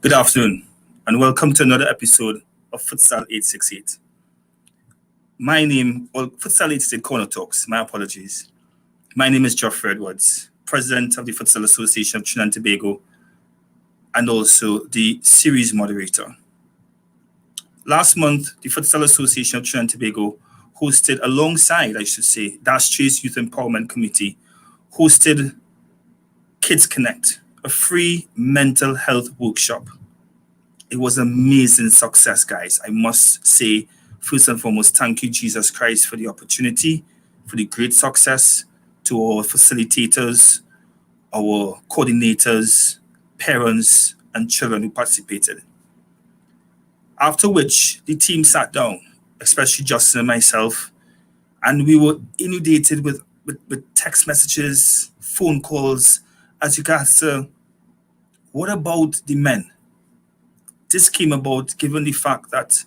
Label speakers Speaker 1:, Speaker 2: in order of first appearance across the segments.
Speaker 1: Good afternoon, and welcome to another episode of Futsal868. Futsal868 Corner Talks. My apologies. My name is Geoffrey Edwards, President of the Futsal Association of Trinidad and Tobago, and also the series moderator. Last month, the Futsal Association of Trinidad and Tobago hosted, alongside, Dash Youth Empowerment Committee, hosted Kids Connect, a free mental health workshop. It was an amazing success, guys. I must say, first and foremost, thank you, Jesus Christ, for the opportunity, for the great success, to our facilitators, our coordinators, parents, and children who participated. After which, the team sat down, especially Justin and myself, and we were inundated with text messages, phone calls, as regards to what about the men? This came about given the fact that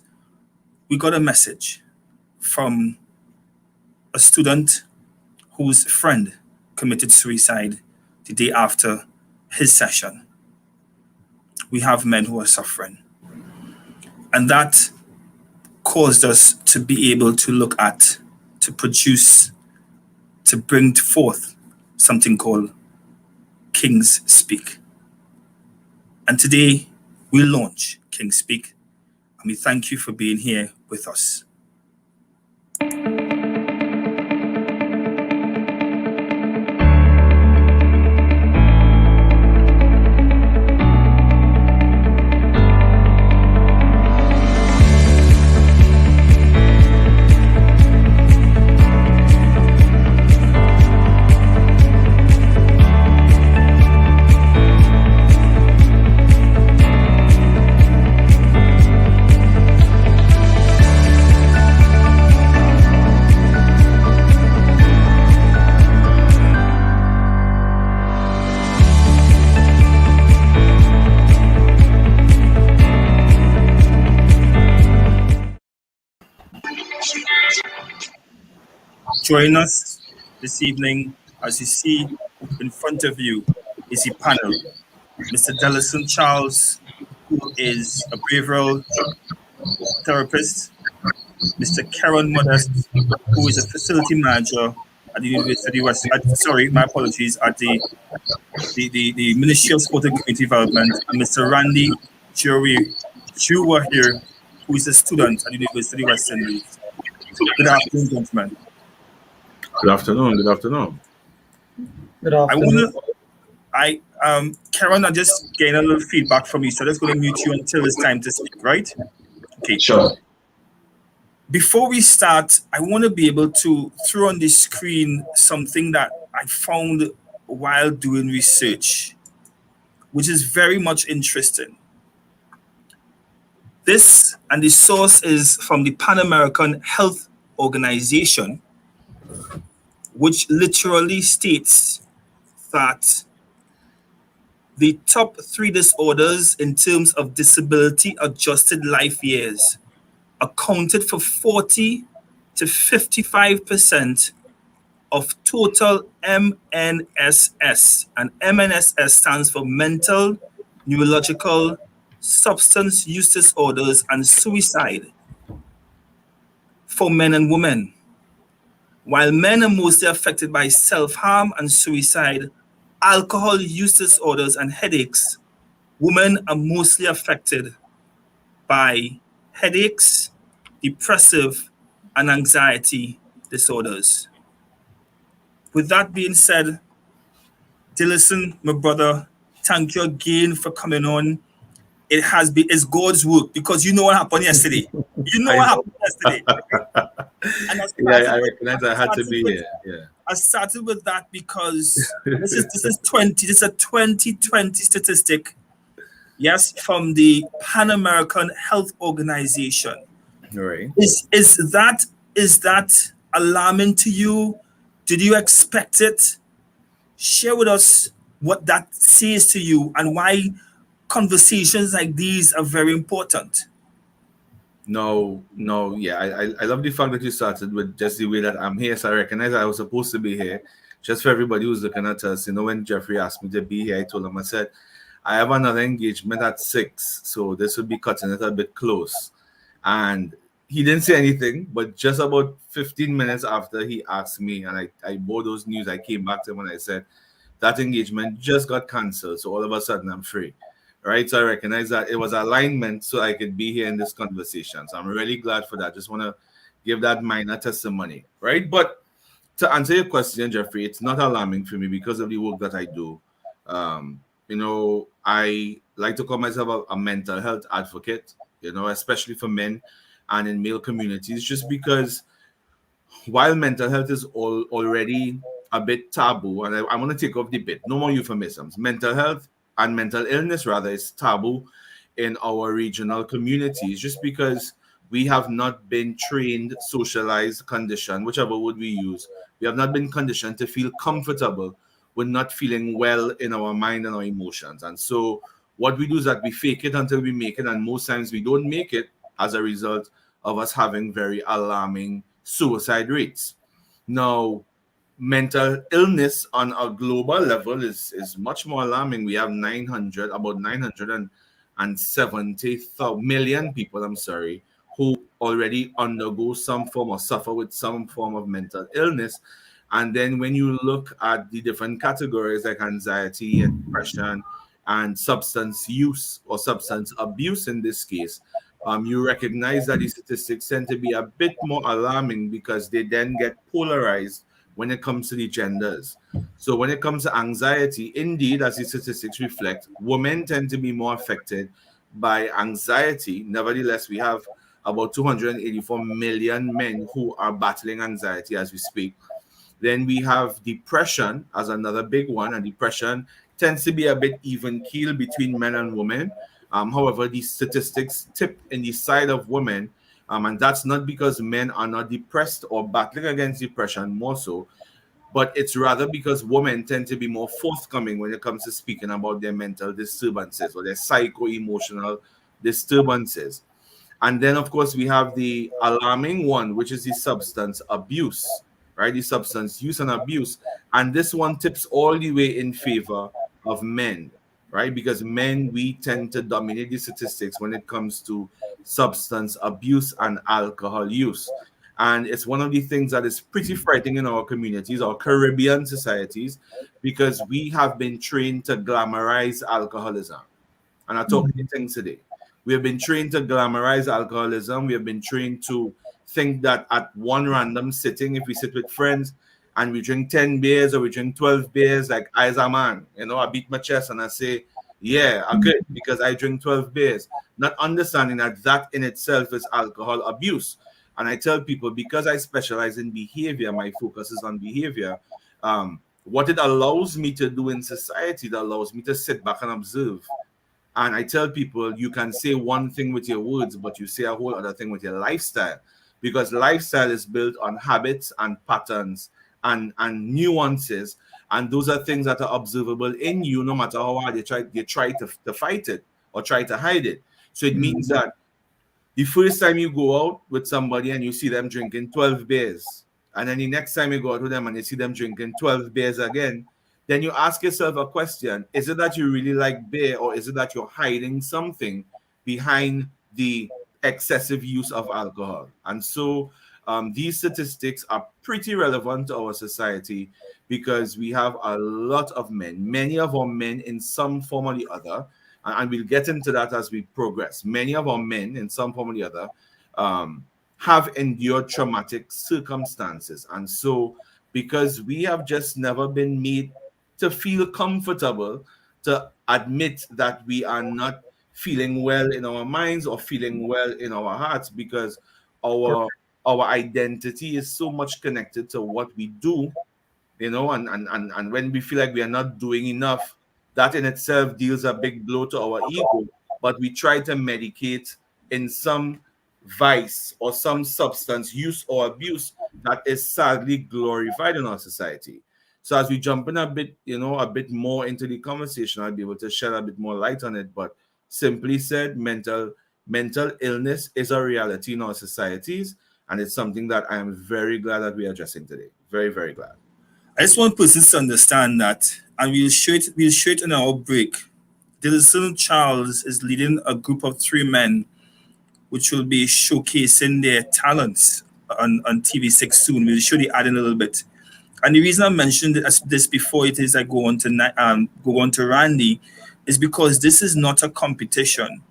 Speaker 1: we got a message from a student whose friend committed suicide the day after his session. We have men who are suffering. And that caused us to be able to look at, to produce, to bring forth something called Kings Speak. And today we launch Kings Speak, and we thank you for being here with us. Join us this evening. As you see in front of you is a panel. Mr. Delison Charles, who is a behavioral therapist. Mr. Karen Modest, who is a facility manager at the University of West. My apologies, at the Ministry of Sport and Community Development. And Mr. Randy Juwahir, who is a student at the University of West Indies. Good afternoon, gentlemen.
Speaker 2: Good afternoon. Good afternoon.
Speaker 3: Good afternoon.
Speaker 1: Karen, I just gained a little feedback from you, so let's go and mute you until it's time to speak, right? Okay.
Speaker 2: Sure.
Speaker 1: Before we start, I want to be able to throw on the screen something that I found while doing research, which is very much interesting. This, and the source is from the Pan American Health Organization, which literally states that the top 3 disorders in terms of disability adjusted life years accounted for 40 to 55% of total MNSS. And MNSS stands for mental, neurological, substance use disorders, and suicide for men and women. While men are mostly affected by self-harm and suicide, alcohol use disorders, and headaches, women are mostly affected by headaches, depressive, and anxiety disorders. With that being said, Dilison, my brother, thank you again for coming on. It's God's work, because you know what happened yesterday. And
Speaker 2: I recognize I had to be here. Yeah.
Speaker 1: I started with that because this is a 2020 statistic, yes, from the Pan American Health Organization.
Speaker 2: Right.
Speaker 1: Is that alarming to you? Did you expect it? Share with us what that says to you and why conversations like these are very important.
Speaker 2: No, yeah. I love the fact that you started with just the way that I'm here. So I recognize I was supposed to be here. Just for everybody who's looking at us, when Jeffrey asked me to be here, I told him, I said, I have another engagement at 6, so this would be cutting it a bit close. And he didn't say anything, but just about 15 minutes after he asked me, and I bore those news, I came back to him and I said, that engagement just got cancelled, so all of a sudden I'm free. Right? So I recognize that it was alignment so I could be here in this conversation. So I'm really glad for that. Just want to give that minor testimony. Right? But to answer your question, Jeffrey, it's not alarming for me because of the work that I do. I like to call myself a mental health advocate, especially for men and in male communities, just because while mental health is already a bit taboo, and I want to take off the bit, no more euphemisms. Mental health and mental illness, rather, is taboo in our regional communities just because we have not been trained, socialized, conditioned, whichever word we use. We have not been conditioned to feel comfortable with not feeling well in our mind and our emotions. And so what we do is that we fake it until we make it, and most times we don't make it as a result of us having very alarming suicide rates. Now, mental illness on a global level is much more alarming. We have about 970 million people, who already undergo some form or suffer with some form of mental illness. And then when you look at the different categories like anxiety and depression and substance use or substance abuse in this case, you recognize that the statistics tend to be a bit more alarming because they then get polarized when it comes to the genders. So when it comes to anxiety, indeed, as the statistics reflect, women tend to be more affected by anxiety. Nevertheless, we have about 284 million men who are battling anxiety as we speak. Then we have depression as another big one, and depression tends to be a bit even keel between men and women. However, the statistics tip in the side of women, and that's not because men are not depressed or battling against depression more so, but it's rather because women tend to be more forthcoming when it comes to speaking about their mental disturbances or their psycho-emotional disturbances. And then, of course, we have the alarming one, which is the substance abuse, right? The substance use and abuse. And this one tips all the way in favor of men, right? Because men, we tend to dominate the statistics when it comes to substance abuse and alcohol use. And it's one of the things that is pretty frightening in our communities, our Caribbean societies, because we have been trained to glamorize alcoholism. And I talk about things today. We have been trained to glamorize alcoholism. We have been trained to think that at one random sitting, if we sit with friends and we drink 10 beers or we drink 12 beers, like I as a man, I beat my chest and I say, yeah, I'm good because I drink 12 beers. Not understanding that that in itself is alcohol abuse. And I tell people, because I specialize in behavior, my focus is on behavior. What it allows me to do in society, that allows me to sit back and observe. And I tell people, you can say one thing with your words, but you say a whole other thing with your lifestyle, because lifestyle is built on habits and patterns and nuances. And those are things that are observable in you, no matter how hard they try to fight it or try to hide it. So it means that the first time you go out with somebody and you see them drinking 12 beers, and then the next time you go out with them and you see them drinking 12 beers again, then you ask yourself a question. Is it that you really like beer, or is it that you're hiding something behind the excessive use of alcohol? And so these statistics are pretty relevant to our society because we have a lot of men, many of our men in some form or the other, and we'll get into that as we progress. Many of our men, in some form or the other, have endured traumatic circumstances. And so, because we have just never been made to feel comfortable to admit that we are not feeling well in our minds or feeling well in our hearts, because our identity is so much connected to what we do, and when we feel like we are not doing enough, that in itself deals a big blow to our ego. But we try to medicate in some vice or some substance use or abuse that is sadly glorified in our society. So as we jump in a bit more into the conversation, I'll be able to shed a bit more light on it. But simply said, mental illness is a reality in our societies, and it's something that I am very glad that we're addressing today. Very, very glad.
Speaker 1: I just want persons to understand that, and we'll show it in our break, Dilson Charles is leading a group of 3 men which will be showcasing their talents on TV6 soon. We'll show the ad in a little bit. And the reason I mentioned this before it is I go on to Randy is because this is not a competition.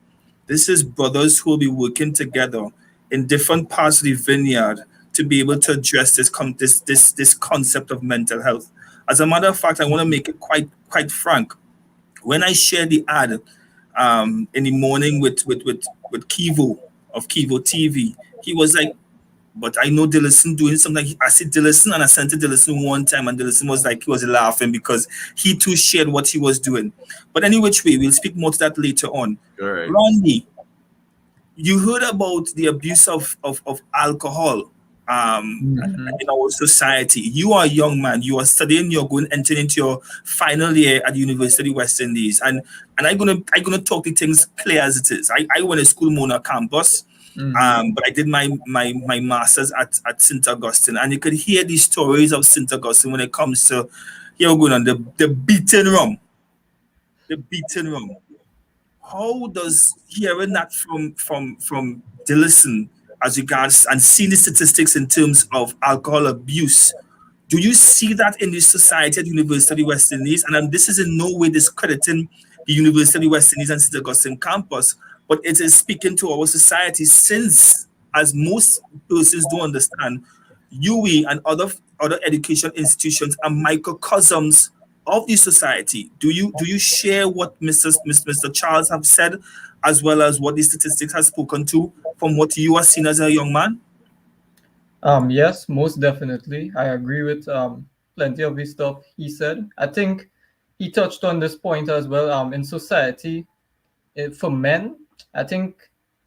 Speaker 1: This is brothers who will be working together in different parts of the vineyard to be able to address this concept of mental health. As a matter of fact, I want to make it quite frank. When I shared the ad in the morning with Kivo of Kivo TV, he was like, but I know Dillison doing something. I said Dillison, and I sent it to Dillison one time, and Dillison was like, he was laughing because he too shared what he was doing. But any which way, we'll speak more to that later on.
Speaker 2: Right.
Speaker 1: Randy, you heard about the abuse of alcohol in our society. You are a young man. You are studying. You're going entering into your final year at the University of West Indies, and I'm gonna talk the things clear as it is. I went to school Mona campus. But I did my master's at St. Augustine, and you could hear the stories of St. Augustine when it comes to here going on the beaten rum. The beaten rum. How does hearing that from Dillison as regards and seeing the statistics in terms of alcohol abuse, do you see that in the society at University of West Indies? And this is in no way discrediting the University of West Indies and St. Augustine campus, but it is speaking to our society since, as most persons don't understand, UE and other education institutions are microcosms of the society. Do you share what Mr. Charles have said, as well as what the statistics has spoken to from what you are seen as a young man?
Speaker 3: Yes, most definitely. I agree with plenty of the stuff he said. I think he touched on this point as well. In society, for men, I think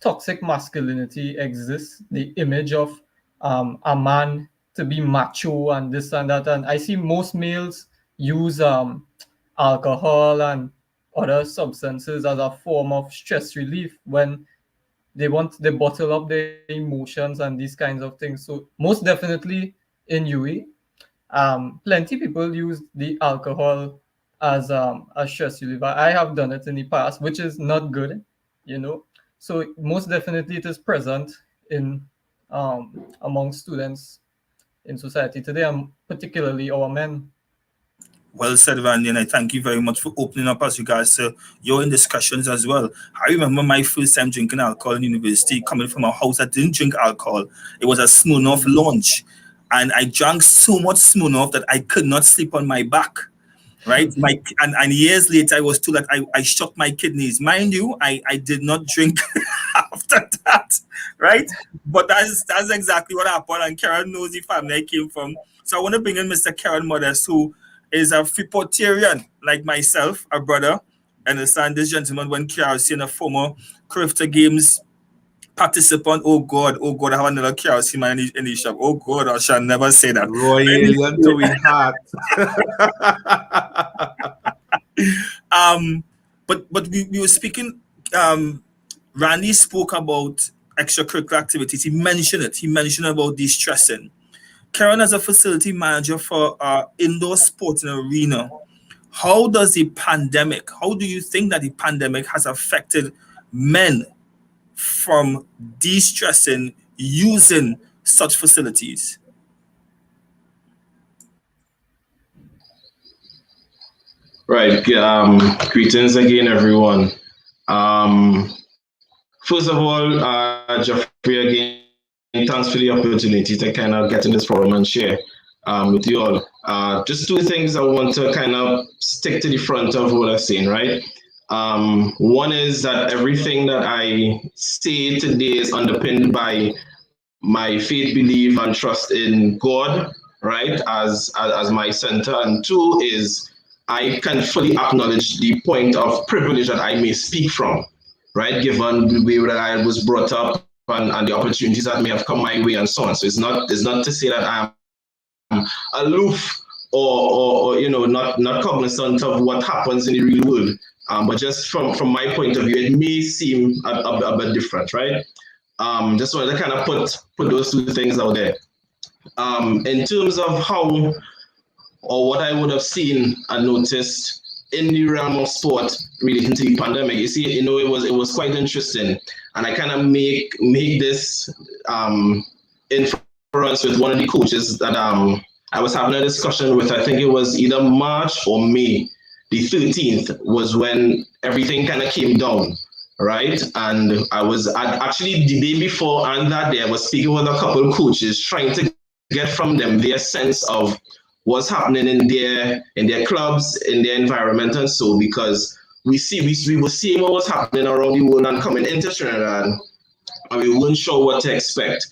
Speaker 3: toxic masculinity exists. The image of a man to be macho and this and that. And I see most males use alcohol and other substances as a form of stress relief when they bottle up their emotions and these kinds of things. So most definitely in UE, plenty people use the alcohol as a stress reliever. I have done it in the past, which is not good, So most definitely it is present in among students in society today, and particularly our men.
Speaker 1: Well said, Randy, and I thank you very much for opening up as regards to your in discussions as well. I remember my first time drinking alcohol in university, coming from a house that didn't drink alcohol. It was a Smirnoff launch, and I drank so much Smirnoff that I could not sleep on my back. Right, and years later, I was told that I shot my kidneys. Mind you, I did not drink after that, right? But that's exactly what happened. And Karen knows the family I came from. So I want to bring in Mr. Karen Modest, who is a Freeportarian like myself, a brother. And understand this gentleman when KRC and a former Crifter Games participant. Oh God, I have another KRC man in the shop. Oh God, I shall never say that.
Speaker 2: Royal to we heart.
Speaker 1: But we were speaking. Randy spoke about extracurricular activities. He mentioned it. He mentioned about de-stressing. Karen, as a facility manager for indoor sports and arena, how do you think that the pandemic has affected men from de-stressing using such facilities?
Speaker 4: Right. Greetings again, everyone. First of all, Jeffrey, again, thanks for the opportunity to kind of get in this forum and share with you all. Just two things I want to kind of stick to the front of what I'm saying, right? One is that everything that I say today is underpinned by my faith, belief, and trust in God, right, as my center. And two is I can fully acknowledge the point of privilege that I may speak from, right, given the way that I was brought up and the opportunities that may have come my way and so on. So it's not to say that I'm aloof or not cognizant of what happens in the real world. But just from my point of view, it may seem a bit different, right? Just wanted to kind of put those two things out there. In terms of how or what I would have seen and noticed in the realm of sport relating to the pandemic. You see, it was quite interesting, and I kind of make this inference with one of the coaches that I was having a discussion with. I think it was either March or May. The 13th was when everything kind of came down, right? And actually the day before and that day, I was speaking with a couple of coaches, trying to get from them their sense of what's happening in their clubs, in their environment, and so, because we were seeing what was happening around the world and coming into Trinidad, and we weren't sure what to expect.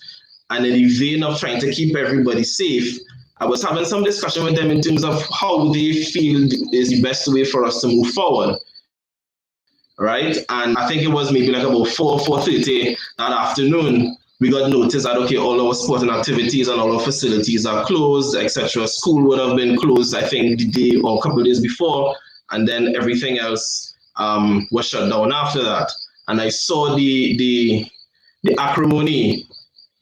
Speaker 4: And in the vein of trying to keep everybody safe, I was having some discussion with them in terms of how they feel is the best way for us to move forward, right? And I think it was maybe like about 4:30 that afternoon, we got notice that, okay, all our sporting activities and all our facilities are closed, etc. School would have been closed, I think, the day or a couple of days before, and then everything else was shut down after that. And I saw the acrimony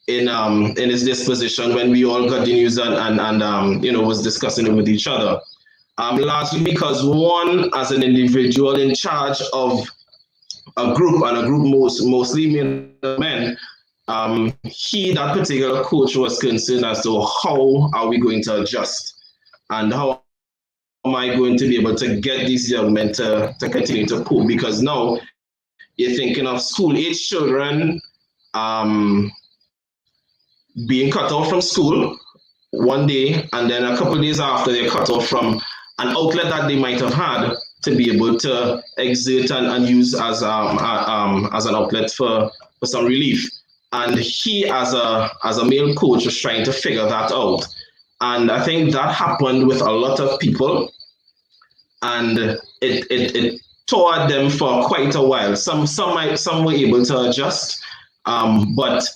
Speaker 4: in his disposition when we all got the news and was discussing it with each other. Largely because, one, as an individual in charge of a group, and a group mostly men, that particular coach was concerned as to how are we going to adjust, and how am I going to be able to get these young men to continue to cope, because now you're thinking of school-age children being cut off from school one day, and then a couple of days after they're cut off from an outlet that they might have had to be able to exert and use as an outlet for some relief. And he, as a male coach, was trying to figure that out. And I think that happened with a lot of people, and it tore at them for quite a while. Some were able to adjust, but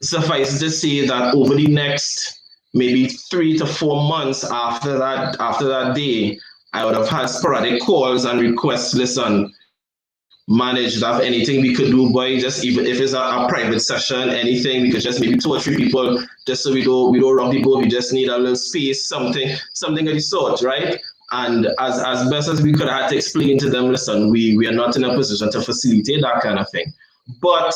Speaker 4: suffice to say that over the next maybe 3 to 4 months after that day, I would have had sporadic calls and requests. Listen, manage that, anything we could do, boy, just even if it's a private session, anything, we could just maybe 2 or 3 people, just so we don't rock the boat. We just need a little space, something of the sort, right? And as best as we could, I had to explain to them, listen, we are not in a position to facilitate that kind of thing. But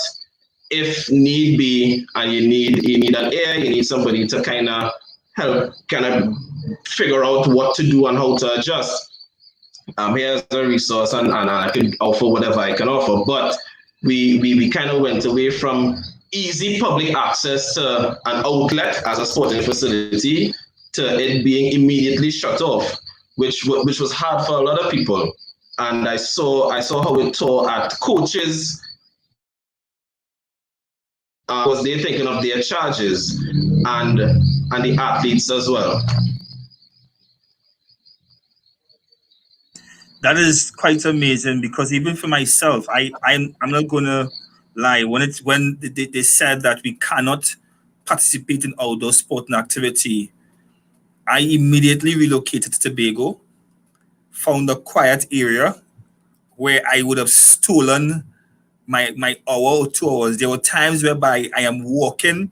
Speaker 4: if need be, and you need an ear, you need somebody to kind of help figure out what to do and how to adjust. Here's a resource, and I can offer whatever I can offer. But we kind of went away from easy public access to an outlet as a sporting facility to it being immediately shut off, which was hard for a lot of people. And I saw how it tore at coaches. Was they thinking of their charges and the athletes as well?
Speaker 1: That is quite amazing, because even for myself, I'm not gonna lie. When they said that we cannot participate in outdoor sport and activity, I immediately relocated to Tobago, found a quiet area where I would have stolen my hour or 2 hours. There were times whereby I am walking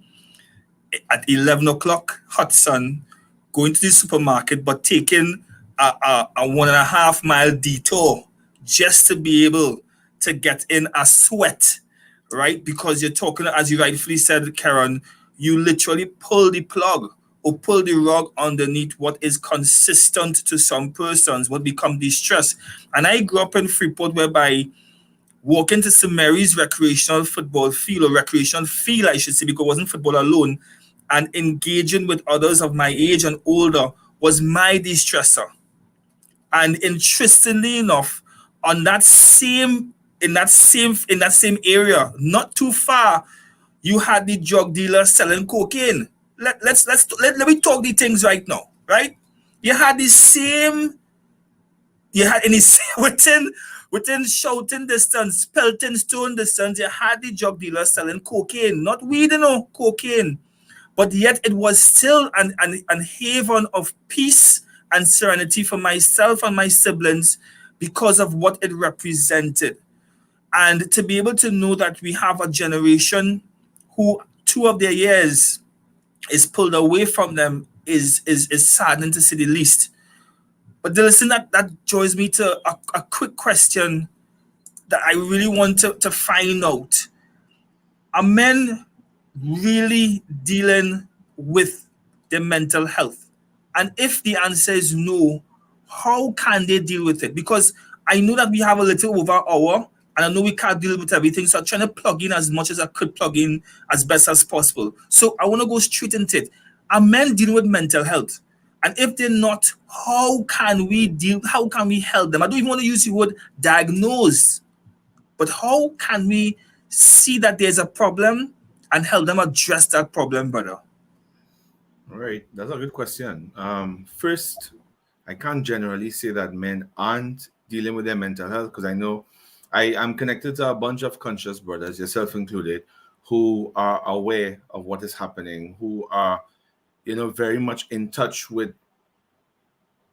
Speaker 1: at 11 o'clock, hot sun, going to the supermarket, but taking a 1.5 mile detour just to be able to get in a sweat, right? Because you're talking, as you rightfully said, Karen, you literally pull the plug or pull the rug underneath what is consistent to some persons, what become distress. And I grew up in Freeport, whereby walking to St. Mary's recreational football field, or recreational field, I should say, because it wasn't football alone, and engaging with others of my age and older was my de-stressor. And interestingly enough, in that same area, not too far, you had the drug dealer selling cocaine. Let me talk the things right now, right? You had within shouting distance, pelting stone distance, you had the drug dealer selling cocaine, not weed, cocaine. But yet it was still an haven of peace and serenity for myself and my siblings because of what it represented. And to be able to know that we have a generation who 2 of their years is pulled away from them is saddening, to say the least. But listen, that draws me to a quick question that I really want to find out. Are men really dealing with their mental health? And if the answer is no, how can they deal with it? Because I know that we have a little over an hour, and I know we can't deal with everything. So I'm trying to plug in as much as I could plug in as best as possible. So I want to go straight into it. Are men dealing with mental health? And if they're not, how can we help them? I don't even want to use the word diagnose, but how can we see that there's a problem and help them address that problem, brother?
Speaker 2: All right, that's a good question. First, I can't generally say that men aren't dealing with their mental health, because I know I am connected to a bunch of conscious brothers, yourself included, who are aware of what is happening, who are, very much in touch with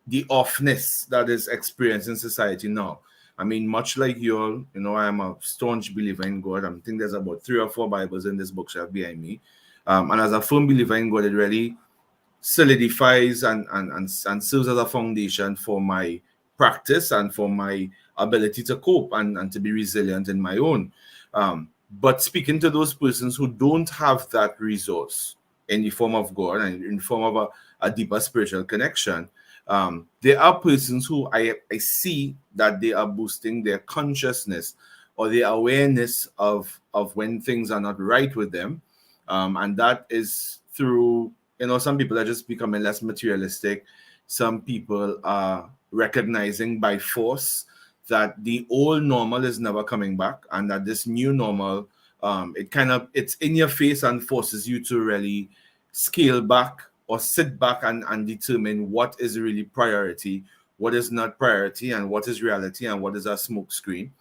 Speaker 2: the offness that is experienced in society now. I mean, much like you all, I am a staunch believer in God. I think there's about 3 or 4 Bibles in this bookshelf behind me. And as a firm believer in God, it really solidifies and serves as a foundation for my practice and for my ability to cope and to be resilient in my own. But speaking to those persons who don't have that resource in the form of God and in the form of a deeper spiritual connection, there are persons who I see that they are boosting their consciousness or their awareness of when things are not right with them. And that is through, some people are just becoming less materialistic. Some people are recognizing by force that the old normal is never coming back, and that this new normal, it's in your face and forces you to really scale back or sit back and determine what is really priority, what is not priority, and what is reality, and what is a smoke screen.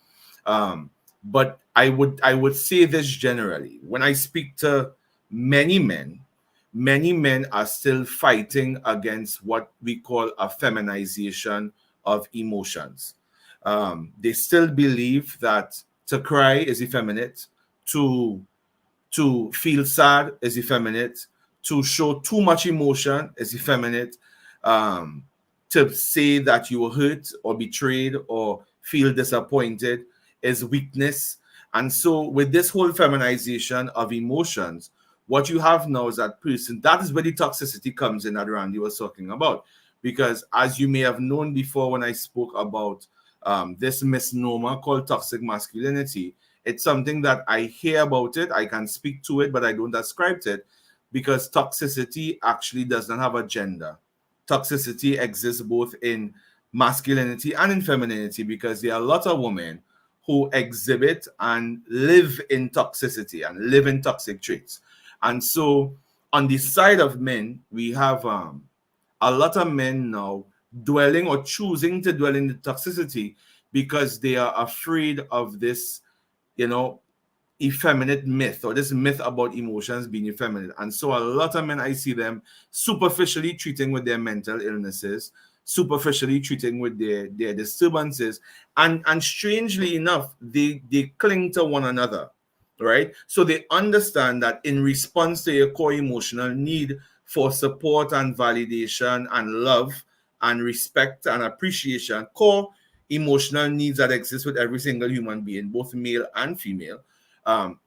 Speaker 2: But I would say this generally. When I speak to many men are still fighting against what we call a feminization of emotions. They still believe that to cry is effeminate, to feel sad is effeminate, to show too much emotion is effeminate, to say that you were hurt or betrayed or feel disappointed is weakness. And so with this whole feminization of emotions, what you have now is that is where the toxicity comes in that Randy was talking about. Because as you may have known before, when I spoke about this misnomer called toxic masculinity, it's something that I hear about it, I can speak to it, but I don't ascribe to it, because toxicity actually does not have a gender. Toxicity exists both in masculinity and in femininity, because there are a lot of women who exhibit and live in toxicity and live in toxic traits. And so on the side of men, we have a lot of men now dwelling or choosing to dwell in the toxicity because they are afraid of this, effeminate myth, or this myth about emotions being effeminate. And so a lot of men, I see them superficially treating with their mental illnesses, superficially treating with their disturbances, and strangely enough, they cling to one another, right? So they understand that in response to your core emotional need for support and validation and love and respect and appreciation, core emotional needs that exist with every single human being, both male and female,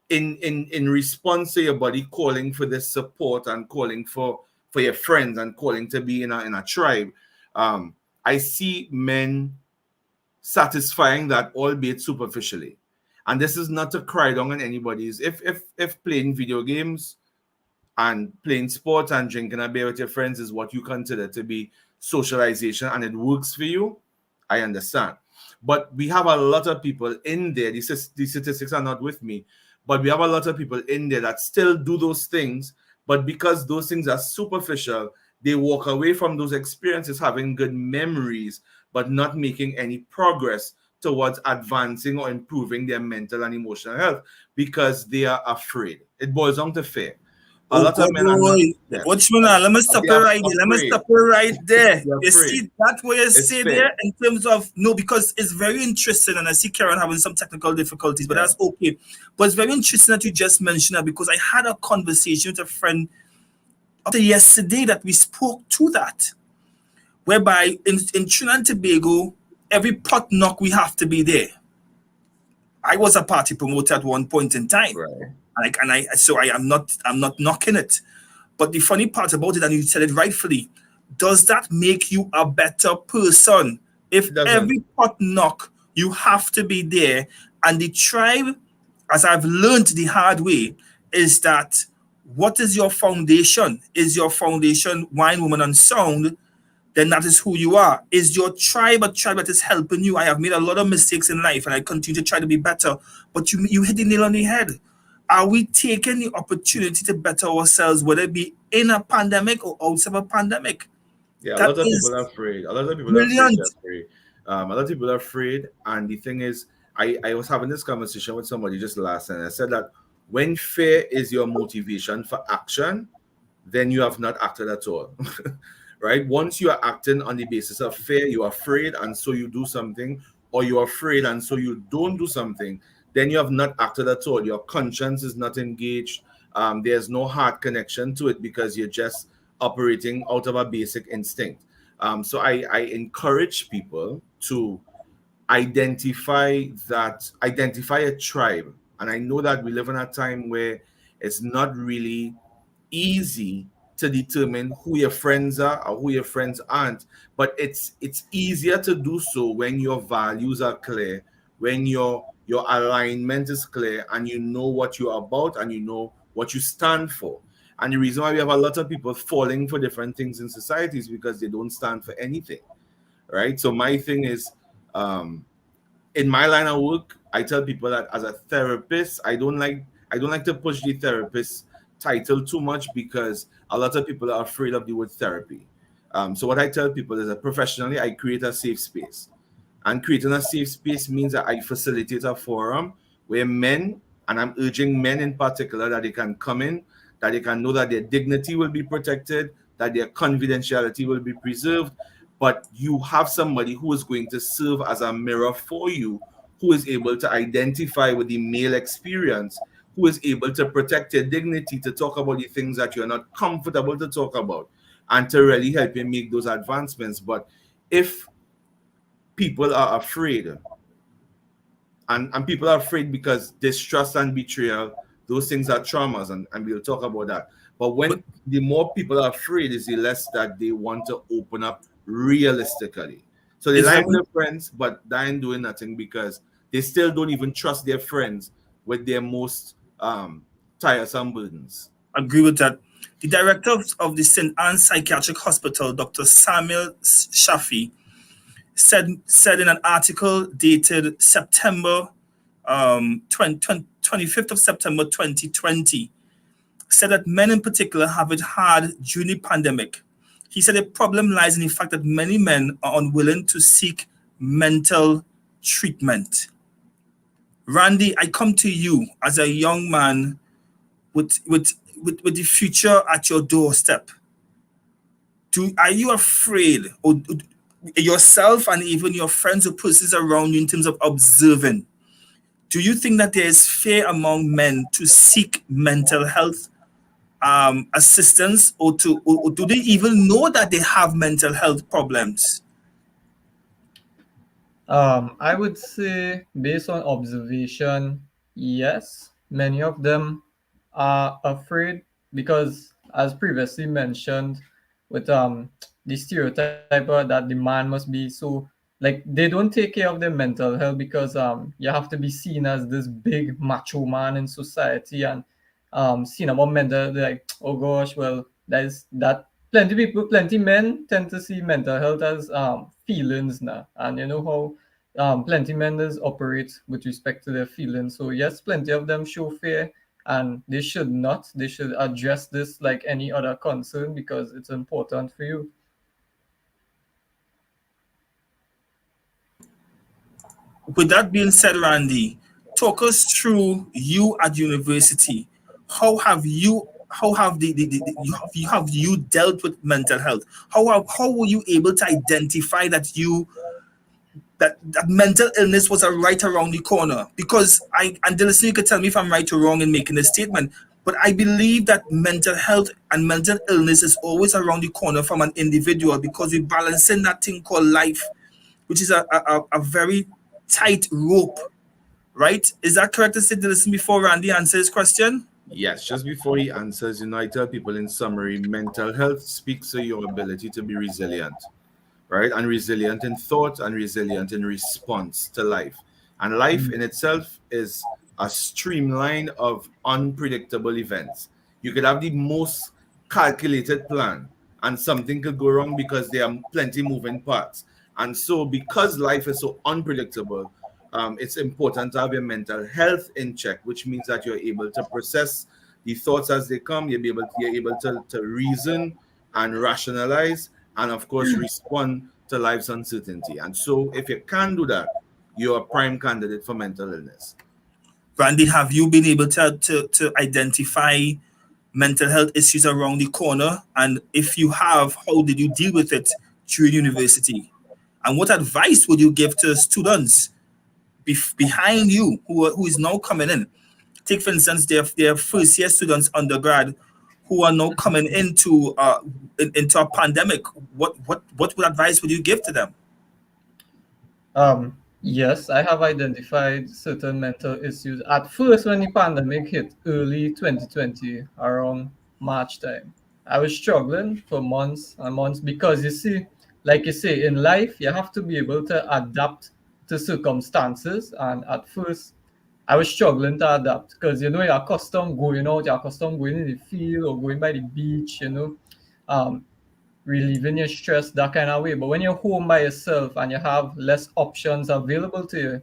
Speaker 2: in response to your body calling for this support and calling for your friends and calling to be in a tribe, I see men satisfying that, albeit superficially. And this is not to cry down on anybody's. If playing video games and playing sports and drinking a beer with your friends is what you consider to be socialization and it works for you, I understand. But we have a lot of people in there, these statistics are not with me, but we have a lot of people in there that still do those things, but because those things are superficial, they walk away from those experiences having good memories, but not making any progress towards advancing or improving their mental and emotional health because they are afraid. It boils down to fear. A lot of men are not,
Speaker 1: let me stop you right there. Let me stop you right there. You see, that's what you say there in terms of, no, because it's very interesting, and I see Karen having some technical difficulties, but that's okay. But it's very interesting that you just mentioned that, because I had a conversation with a friend yesterday that we spoke to that. whereby in Trinidad and Tobago, every pot knock we have to be there. I was a party promoter at one point in time,
Speaker 2: Right.
Speaker 1: So I'm not knocking it. But the funny part about it, and you said it rightfully, does that make you a better person? If
Speaker 2: It doesn't.
Speaker 1: every pot knock you have to be there, and the tribe, as I've learned the hard way, is that what is your foundation? Is your foundation wine, woman, and sound? Then that is who you are. Is your tribe a tribe that is helping you? I have made a lot of mistakes in life and I continue to try to be better. But you hit the nail on the head. Are we taking the opportunity to better ourselves, whether it be in a pandemic or outside of a pandemic?
Speaker 2: Yeah, a
Speaker 1: That
Speaker 2: lot of
Speaker 1: is
Speaker 2: people are afraid. A lot of people are
Speaker 1: brilliant.
Speaker 2: afraid. A lot of people are afraid. And the thing is, I was having this conversation with somebody just last night. I said that when fear is your motivation for action, then you have not acted at all. Right? Once you are acting on the basis of fear, you're afraid, and so you do something, or you're afraid, and so you don't do something, then you have not acted at all. Your conscience is not engaged. There's no heart connection to it because you're just operating out of a basic instinct. So I encourage people to identify a tribe. And I know that we live in a time where it's not really easy to determine who your friends are or who your friends aren't, but it's easier to do so when your values are clear, when your alignment is clear, and you know what you're about and you know what you stand for. And the reason why we have a lot of people falling for different things in society is because they don't stand for anything, right? So my thing is, in my line of work, I tell people that as a therapist, I don't like to push the therapist title too much because a lot of people are afraid of the word therapy. So what I tell people is that professionally, I create a safe space. And creating a safe space means that I facilitate a forum where men, and I'm urging men in particular, that they can come in, that they can know that their dignity will be protected, that their confidentiality will be preserved, but you have somebody who is going to serve as a mirror for you, who is able to identify with the male experience, who is able to protect your dignity, to talk about the things that you're not comfortable to talk about, and to really help you make those advancements. But if people are afraid, and people are afraid because distrust and betrayal, those things are traumas, and we'll talk about that. But when the more people are afraid, is the less that they want to open up realistically. So they lie with their friends, but dying doing nothing because they still don't even trust their friends with their most tiresome burdens.
Speaker 1: Agree with that. The director of the St. Anne's Psychiatric Hospital, Dr. Samuel Shafi, said in an article dated September 25th of September 2020, said that men in particular have it hard during the pandemic. He said the problem lies in the fact that many men are unwilling to seek mental treatment. Randy, I come to you as a young man with the future at your doorstep. Are you afraid, or yourself and even your friends or persons around you, in terms of observing? Do you think that there is fear among men to seek mental health assistance, or do they even know that they have mental health problems?
Speaker 3: I would say, based on observation, yes, many of them are afraid because, as previously mentioned, with the stereotype that the man must be so, like, they don't take care of their mental health because you have to be seen as this big macho man in society, and seen about mental, like, oh gosh, well, that plenty men tend to see mental health as feelings now, and you know how plenty men does operate with respect to their feelings. So yes, plenty of them show fear, and they should not. They should address this like any other concern because it's important for you.
Speaker 1: With that being said, Randy, talk us through you at university. How have you dealt with mental health? How were you able to identify that mental illness was right around the corner? Because and the listener could tell me if I'm right or wrong in making this statement. But I believe that mental health and mental illness is always around the corner from an individual because we're balancing that thing called life, which is a very tight rope, right? Is that correct to say to listen before Randy answers his question?
Speaker 2: Yes, just before he answers, I tell people in summary, mental health speaks to your ability to be resilient, right? And resilient in thought and resilient in response to life. And life in itself is a streamline of unpredictable events. You could have the most calculated plan, and something could go wrong because there are plenty moving parts. And so, because life is so unpredictable, it's important to have your mental health in check, which means that you're able to process the thoughts as they come. You're able to reason and rationalize, and of course, respond to life's uncertainty. And so, if you can do that, you're a prime candidate for mental illness.
Speaker 1: Randy, have you been able to identify mental health issues around the corner? And if you have, how did you deal with it during university? And what advice would you give to students behind you who is now coming in? Take, for instance, their first year students, undergrad, who are now coming into into a pandemic. What advice would you give to them?
Speaker 3: Yes, I have identified certain mental issues. At first, when the pandemic hit early 2020, around March time, I was struggling for months and months because you see, like you say, in life, you have to be able to adapt to circumstances. And at first, I was struggling to adapt because you're accustomed going out, you're accustomed going in the field or going by the beach, um, relieving your stress that kind of way. But when you're home by yourself and you have less options available to you,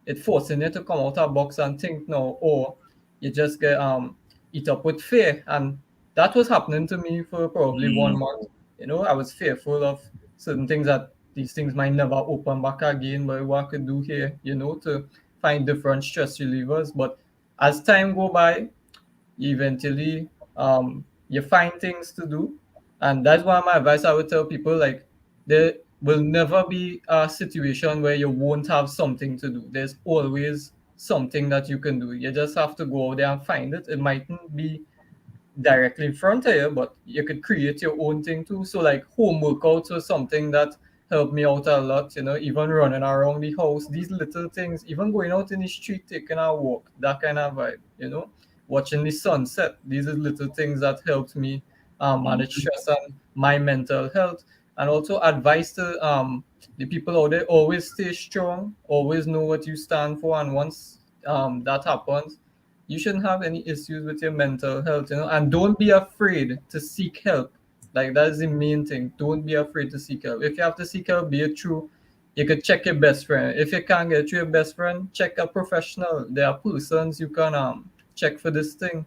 Speaker 3: it forcing you to come out of the box and think now, or you just get eat up with fear. And that was happening to me for probably 1 month. I was fearful of certain things, that these things might never open back again, but what I could do here, to find different stress relievers. But as time go by, eventually you find things to do, and that's one of my advice I would tell people, like, there will never be a situation where you won't have something to do. There's always something that you can do. You just have to go out there and find it. It mightn't be directly in front of you, but you could create your own thing too. So like home workouts was something that helped me out a lot, even running around the house, these little things, even going out in the street, taking a walk, that kind of vibe, watching the sunset. These are little things that helped me manage stress and my mental health. And also advice to the people out there: always stay strong, always know what you stand for, and once that happens, you shouldn't have any issues with your mental health, and don't be afraid to seek help. Like, that's the main thing. Don't be afraid to seek help. If you have to seek help, be it true. You could check your best friend. If you can't get through your best friend, check a professional. There are persons you can check for this thing.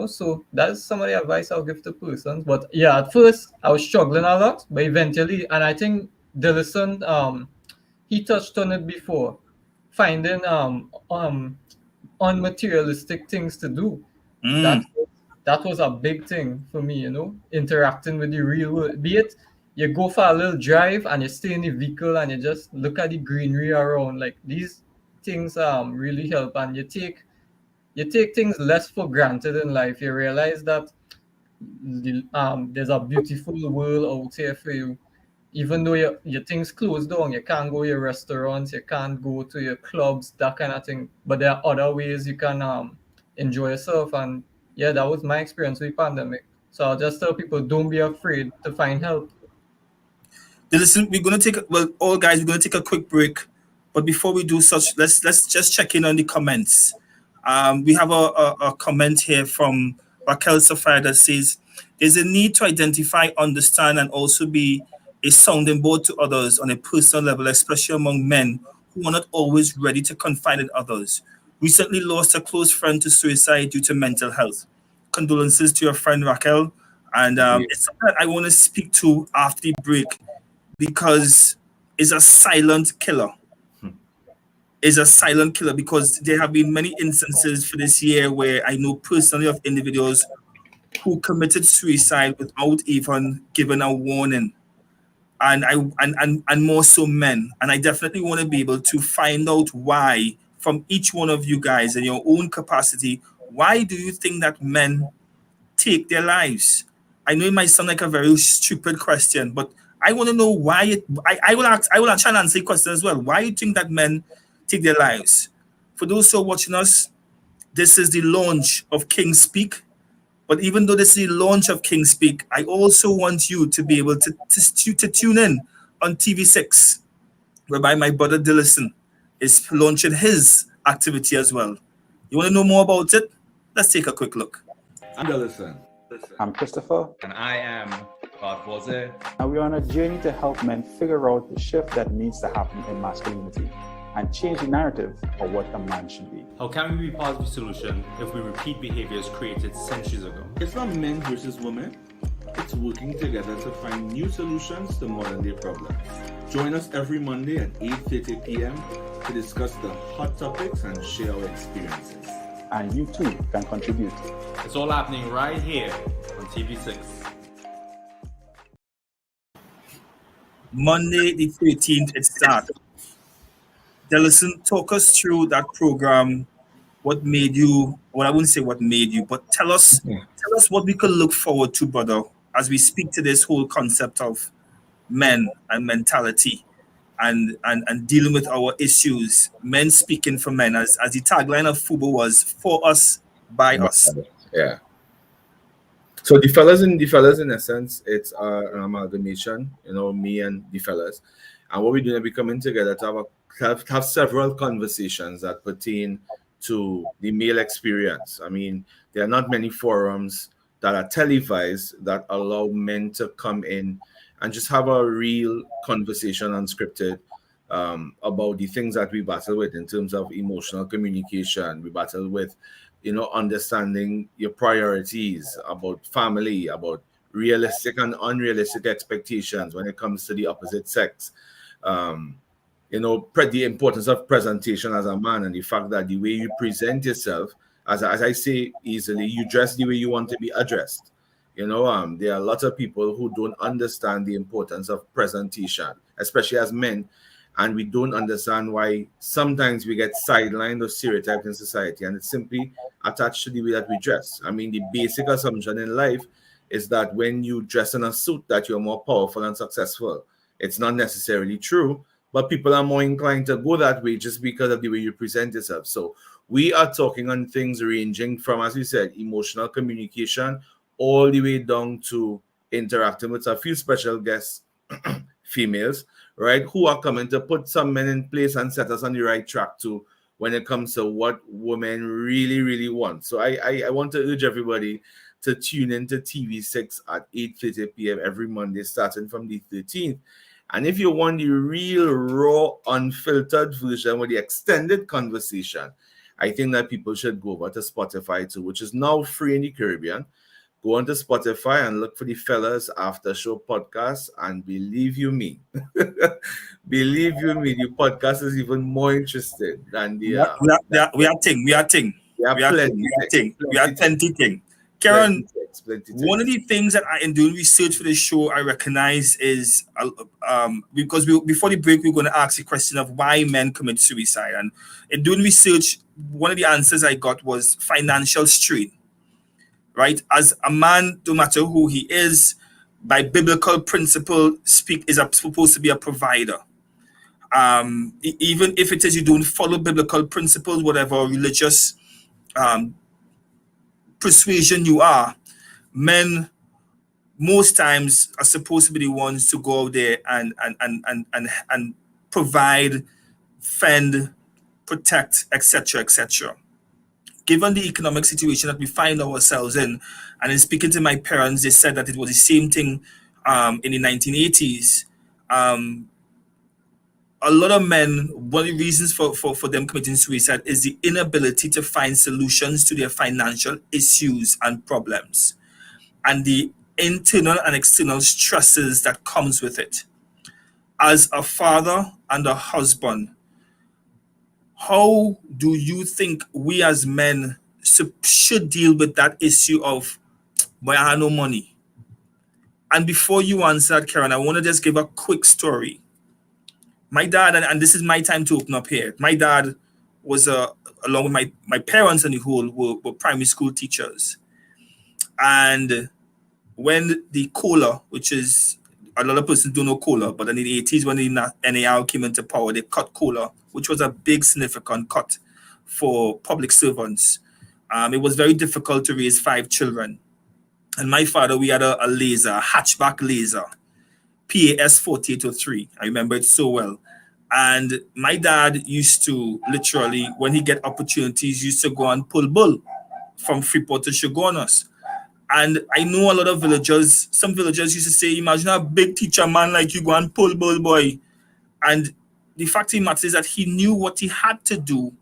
Speaker 3: So that's some of the advice I'll give to persons. But yeah, at first I was struggling a lot, but eventually, and I think Dillison, he touched on it before, finding unmaterialistic things to do. That was a big thing for me, interacting with the real world. Be it you go for a little drive and you stay in the vehicle and you just look at the greenery around. Like, these things really help, and you take things less for granted in life. You realize that there's a beautiful world out here for you. Even though your things closed down, you can't go to your restaurants, you can't go to your clubs, that kind of thing. But there are other ways you can enjoy yourself. And yeah, that was my experience with pandemic. So I'll just tell people, don't be afraid to find help.
Speaker 1: Listen, we're gonna take all guys, we're gonna take a quick break. But before we do such, let's just check in on the comments. We have a comment here from Raquel Safari that says there's a need to identify, understand, and also be a sounding board to others on a personal level, especially among men who are not always ready to confide in others. Recently lost a close friend to suicide due to mental health. Condolences to your friend Raquel. And it's something that I want to speak to after the break because it's a silent killer. Is a silent killer because there have been many instances for this year where I know personally of individuals who committed suicide without even giving a warning, and more so men. And I definitely want to be able to find out why from each one of you guys in your own capacity, why do you think that men take their lives? I know it might sound like a very stupid question, but I want to know why I will try and answer the question as well. Why do you think that men take their lives? For those who are watching us, this is the launch of King Speak. But even though this is the launch of King Speak, I also want you to be able to tune in on TV6, whereby my brother Dillison is launching his activity as well. You want to know more about it? Let's take a quick look.
Speaker 2: I'm Dillison.
Speaker 5: I'm Christopher.
Speaker 6: And I am Bartwose.
Speaker 5: And we're on a journey to help men figure out the shift that needs to happen in masculinity and change the narrative of what a man should be.
Speaker 6: How can we be part of the solution if we repeat behaviors created centuries ago?
Speaker 2: It's not men versus women. It's working together to find new solutions to modern day problems. Join us every Monday at 8:30 p.m. to discuss the hot topics and share our experiences.
Speaker 5: And you too can contribute.
Speaker 6: It's all happening right here on TV6.
Speaker 1: Monday the 13th, it starts. Dillison, talk us through that program. What made you, well, I wouldn't say what made you, but tell us what we could look forward to, brother, as we speak to this whole concept of men and mentality and dealing with our issues. Men speaking for men, as the tagline of FUBO was, for us, by us.
Speaker 2: Yeah. So the fellas in essence, it's an amalgamation, me and the fellas. And what we're doing is we're coming together to have several conversations that pertain to the male experience. I mean, there are not many forums that are televised that allow men to come in and just have a real conversation unscripted about the things that we battle with in terms of emotional communication. We battle with, understanding your priorities, about family, about realistic and unrealistic expectations when it comes to the opposite sex. The importance of presentation as a man, and the fact that the way you present yourself, as I say easily, you dress the way you want to be addressed. There are a lot of people who don't understand the importance of presentation, especially as men, and we don't understand why sometimes we get sidelined or stereotyped in society, and it's simply attached to the way that we dress. I mean, the basic assumption in life is that when you dress in a suit that you're more powerful and successful. It's not necessarily true, but people are more inclined to go that way just because of the way you present yourself. So we are talking on things ranging from, as we said, emotional communication all the way down to interacting with a few special guests, females, right, who are coming to put some men in place and set us on the right track too when it comes to what women really, really want. So I want to urge everybody to tune into TV6 at 8:30 p.m. every Monday, starting from the 13th. And if you want the real, raw, unfiltered version with the extended conversation, I think that people should go over to Spotify too, which is now free in the Caribbean. Go onto Spotify and look for the Fellas After Show podcast. And believe you me, the podcast is even more interesting than the...
Speaker 1: We are plenty. Karen, one of the things that in doing research for this show, I recognize is because before the break, we're going to ask the question of why men commit suicide. And in doing research, one of the answers I got was financial strain, right? As a man, no matter who he is, by biblical principle, is supposed to be a provider. Even if it is you don't follow biblical principles, whatever religious persuasion you are, men most times are supposed to be the ones to go out there and provide, fend, protect, etc. Given the economic situation that we find ourselves in, and in speaking to my parents, they said that it was the same thing in the 1980s. A lot of men, one of the reasons for them committing suicide is the inability to find solutions to their financial issues and problems, and the internal and external stresses that comes with it. As a father and a husband, how do you think we as men should deal with that issue of, "Boy, I have no money"? And before you answer that, Karen, I want to just give a quick story. My dad, and this is my time to open up here. My dad was along with my parents and the whole were primary school teachers. And when the COLA, which is a lot of persons don't know COLA, but in the 80s when the NAR came into power, they cut COLA, which was a big significant cut for public servants. It was very difficult to raise 5 children. And my father, we had a laser, a hatchback laser, PAS 4803. I remember it so well. And my dad used to literally, when he get opportunities, used to go and pull bull from Freeport to Shogunas. And I know a lot of villagers, some villagers used to say, imagine a big teacher man like you go and pull bull, boy. And the fact of the matter is that he knew what he had to do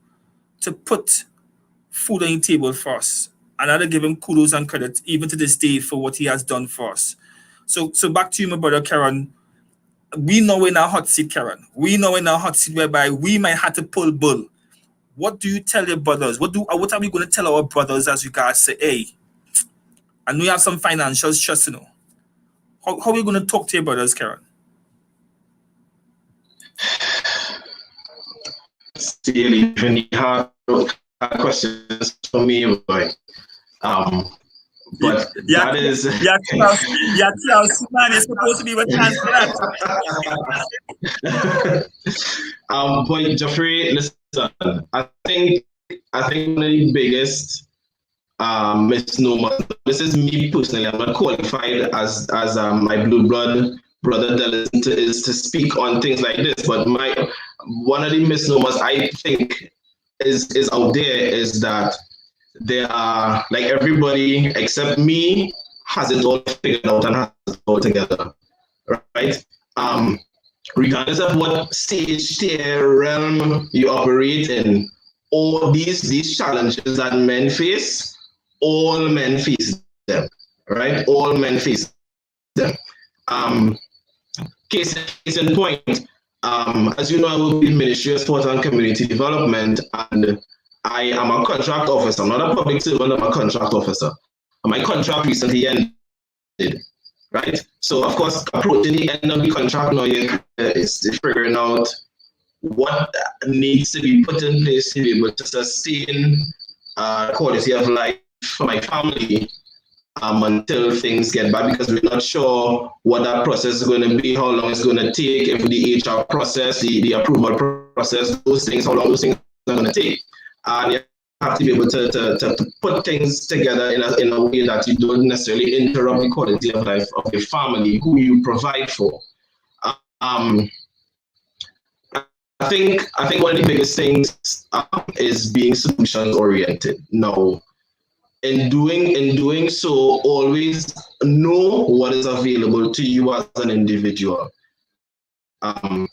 Speaker 1: to put food on the table for us. And I'd give him kudos and credit, even to this day, for what he has done for us. So back to you, my brother Karen. We know in our hot seat, Karen. We know in our hot seat whereby we might have to pull bull. What do you tell your brothers? What are we going to tell our brothers as regards say, hey, and we have some financial stress, you know? How are we going to talk to your brothers, Karen?
Speaker 4: Still even hard questions for me, boy. But that is
Speaker 1: Klaus, man, you're supposed to be with chance for that.
Speaker 4: But Jeffrey, listen, I think one of the biggest misnomers. This is me personally. I'm not qualified as my blue brother Dylan is to speak on things like this. But one of the misnomers I think is out there is that there are, like, everybody except me has it all figured out and has it all together, right? Regardless of what stage, tier, realm you operate in, all these challenges that men face, all men face them, right? All men face them. Case in point, as you know, I will be in Ministry of Sport and Community Development, and I am a contract officer. I'm not a public servant, I'm a contract officer. My contract recently ended, right? So, of course, approaching the end of the contract now is figuring out what needs to be put in place to be able to sustain quality of life for my family until things get back, because we're not sure what that process is going to be, how long it's going to take, if the HR process, the approval process, those things, how long those things are going to take. And you have to be able to put things together in a way that you don't necessarily interrupt the quality of life of your family, who you provide for. I think one of the biggest things is being solutions oriented. Now, in doing so, always know what is available to you as an individual.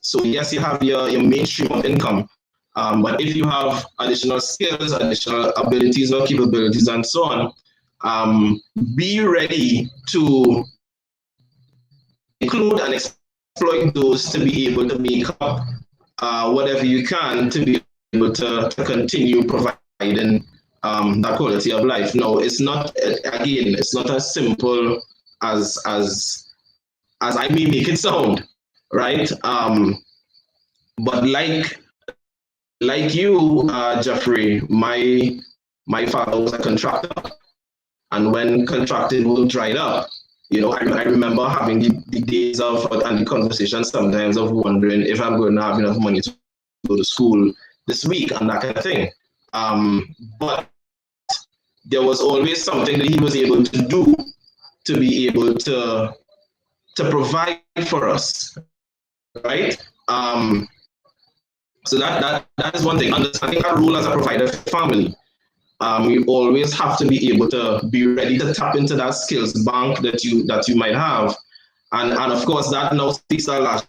Speaker 4: So yes, you have your main stream of income, but if you have additional skills, additional abilities or capabilities and so on, be ready to include and exploit those to be able to make up whatever you can to be able to continue providing that quality of life. No, it's not, again, it's not as simple as I may make it sound, right? But like you, Jeffrey, my father was a contractor, and when contracting work dried up, you know, I remember having the days of and the conversations sometimes of wondering if I'm going to have enough money to go to school this week and that kind of thing. But there was always something that he was able to do to be able to provide for us, right? So that is one thing. Understanding our role as a provider for family. You always have to be able to be ready to tap into that skills bank that you might have, and of course that now speaks a lot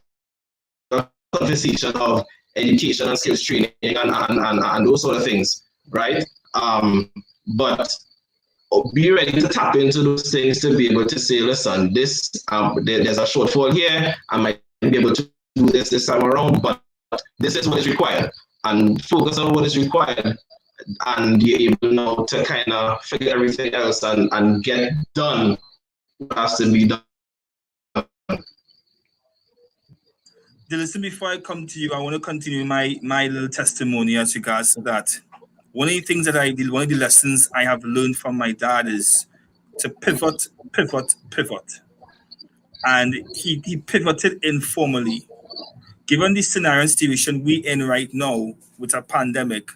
Speaker 4: conversation of education and skills training and those sort of things, right? But be ready to tap into those things to be able to say, listen, this there's a shortfall here. I might be able to do this time around, but this is what is required, and focus on what is required, and you're able now to kind of figure everything else and get done what has to be done.
Speaker 1: Listen, before I come to you, I want to continue my little testimony as regards to that. One of the things that I did, one of the lessons I have learned from my dad is to pivot, pivot, pivot. And he pivoted informally. Given the scenario and situation we in right now with a pandemic,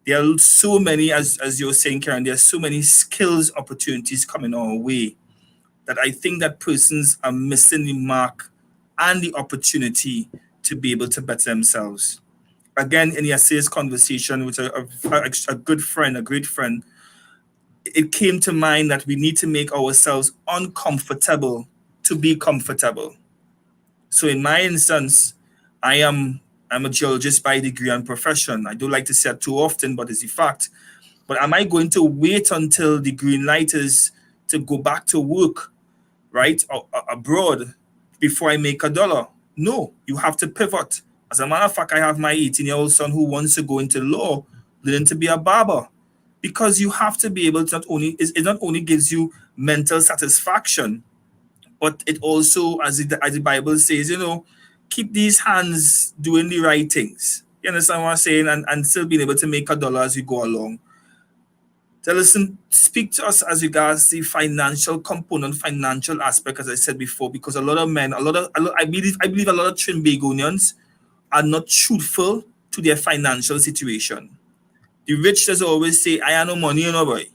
Speaker 1: there are so many, as you're saying, Karen, there are so many skills opportunities coming our way that I think that persons are missing the mark and the opportunity to be able to better themselves. Again, in yesterday's conversation with a good friend, a great friend, it came to mind that we need to make ourselves uncomfortable to be comfortable. So in my instance, I'm a geologist by degree and profession. I don't like to say it too often, but it's a fact. But am I going to wait until the green light is to go back to work, right, abroad before I make a dollar? No, you have to pivot. As a matter of fact, I have my 18-year-old son who wants to go into law, learn to be a barber, because you have to be able to it not only gives you mental satisfaction, but it also, as the Bible says, keep these hands doing the right things. You understand what I'm saying? And still being able to make a dollar as we go along. So listen, speak to us as regards the financial component, financial aspect, as I said before, because a lot of men, I believe a lot of Trinbagonians are not truthful to their financial situation. The rich just always say, I have no money, boy.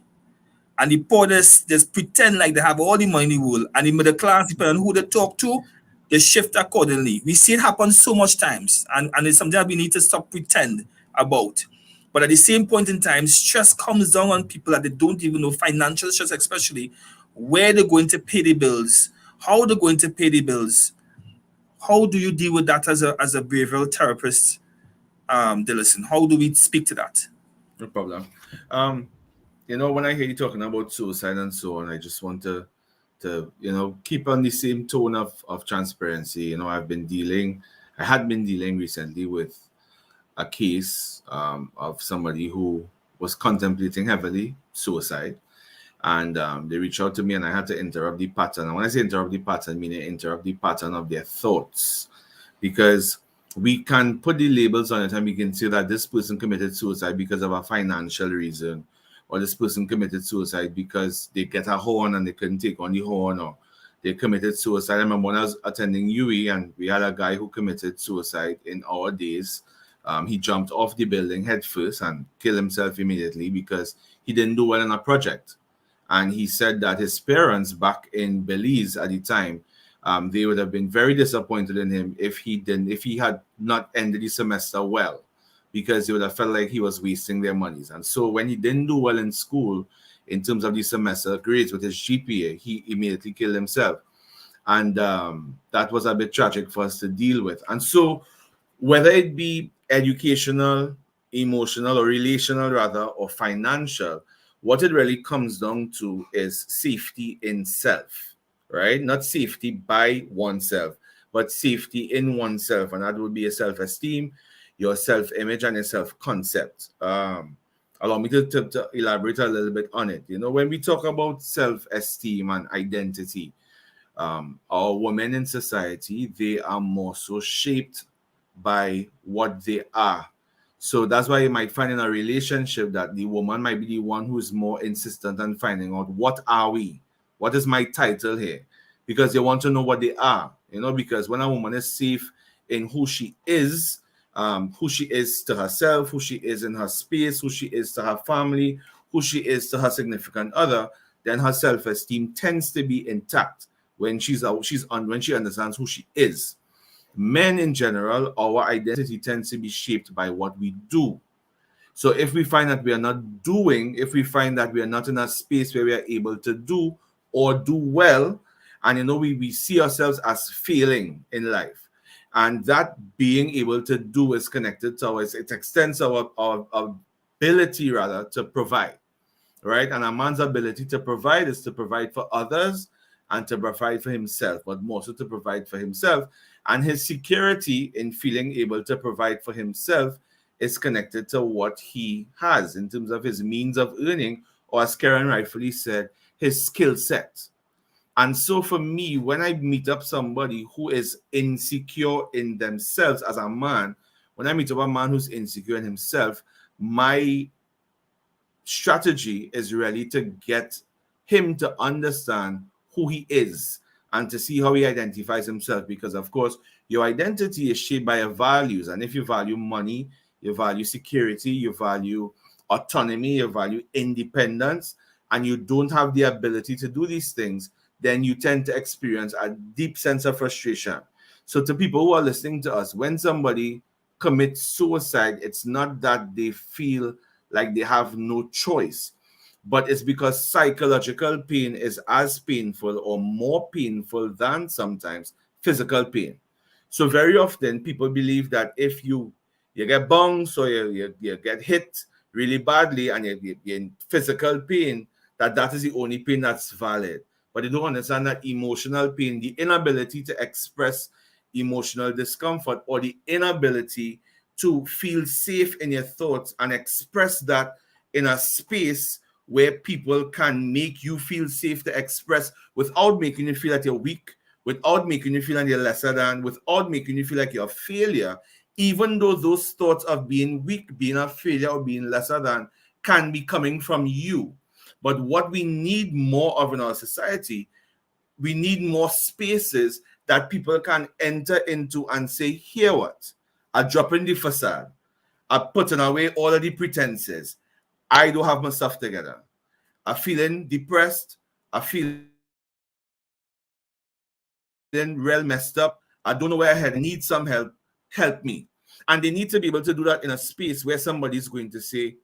Speaker 1: And the poor just pretend like they have all the money in the world. And the middle class, depending on who they talk to, they shift accordingly. We see it happen so much times. And it's something that we need to stop pretend about. But at the same point in time, stress comes down on people that they don't even know, financial stress especially, where they're going to pay the bills, how they're going to pay the bills. How do you deal with that as a behavioral therapist, Dillison? How do we speak to that?
Speaker 2: No problem. When I hear you talking about suicide and so on, I just want to keep on the same tone of transparency. I had been dealing recently with a case of somebody who was contemplating heavily suicide. And they reached out to me and I had to interrupt the pattern. And when I say interrupt the pattern, meaning interrupt the pattern of their thoughts. Because we can put the labels on it and we can say that this person committed suicide because of a financial reason, or this person committed suicide because they get a horn and they couldn't take on the horn, or they committed suicide. I remember when I was attending UE and we had a guy who committed suicide in our days. He jumped off the building head first and killed himself immediately because he didn't do well in a project. And he said that his parents back in Belize at the time, they would have been very disappointed in him if he had not ended the semester well, because they would have felt like he was wasting their monies. And so when he didn't do well in school in terms of the semester grades with his GPA, he immediately killed himself. And that was a bit tragic for us to deal with. And so whether it be educational, emotional, or relational rather, or financial, what it really comes down to is safety in self, right? Not safety by oneself, but safety in oneself. And that would be your self-esteem, your self-image, and your self-concept. Allow me to elaborate a little bit on it. When we talk about self-esteem and identity, our women in society, they are more so shaped by what they are. So that's why you might find in a relationship that the woman might be the one who is more insistent on finding out, what are we? What is my title here? Because they want to know what they are, because when a woman is safe in who she is to herself, who she is in her space, who she is to her family, who she is to her significant other, then her self-esteem tends to be intact when she understands who she is. Men in general, our identity tends to be shaped by what we do. So if we find that we are not doing, if we find that we are not in a space where we are able to do or do well, and we see ourselves as failing in life, and that being able to do is connected to it extends our ability rather to provide, right? And a man's ability to provide is to provide for others and to provide for himself, but more so to provide for himself. And his security in feeling able to provide for himself is connected to what he has in terms of his means of earning, or as Karen rightfully said, his skill set. And so for me, when I meet up somebody who is insecure in themselves as a man, when I meet up a man who's insecure in himself, my strategy is really to get him to understand who he is and to see how he identifies himself. Because, of course, your identity is shaped by your values. And if you value money, you value security, you value autonomy, you value independence, and you don't have the ability to do these things, then you tend to experience a deep sense of frustration. So to people who are listening to us, when somebody commits suicide, it's not that they feel like they have no choice, but it's because psychological pain is as painful or more painful than sometimes physical pain. So very often people believe that if you get bounced or you get hit really badly and you're in physical pain, that is the only pain that's valid. But they don't understand that emotional pain, the inability to express emotional discomfort or the inability to feel safe in your thoughts and express that in a space where people can make you feel safe to express without making you feel like you're weak, without making you feel like you're lesser than, without making you feel like you're a failure, even though those thoughts of being weak, being a failure, or being lesser than can be coming from you. But what we need more of in our society, we need more spaces that people can enter into and say, here what? I drop in the facade. I putting away all of the pretenses. I don't have my stuff together. I'm feeling depressed. I'm feeling real messed up. I don't know where I head. I need some help. Help me. And they need to be able to do that in a space where somebody's going to say,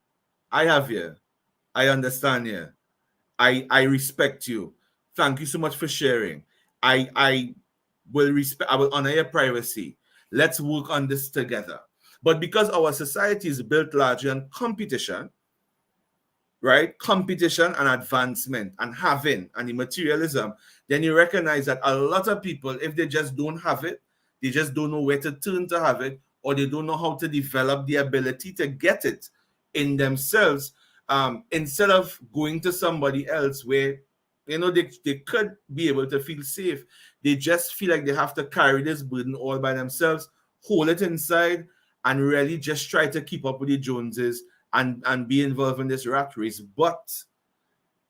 Speaker 2: I have you. I understand you. I respect you. Thank you so much for sharing. I will honor your privacy. Let's work on this together. But because our society is built largely on competition, right? Competition and advancement and having and the materialism, then you recognize that a lot of people, if they just don't have it, they just don't know where to turn to have it, or they don't know how to develop the ability to get it in themselves, instead of going to somebody else where, they could be able to feel safe. They just feel like they have to carry this burden all by themselves, hold it inside, and really just try to keep up with the Joneses and be involved in this rat race. But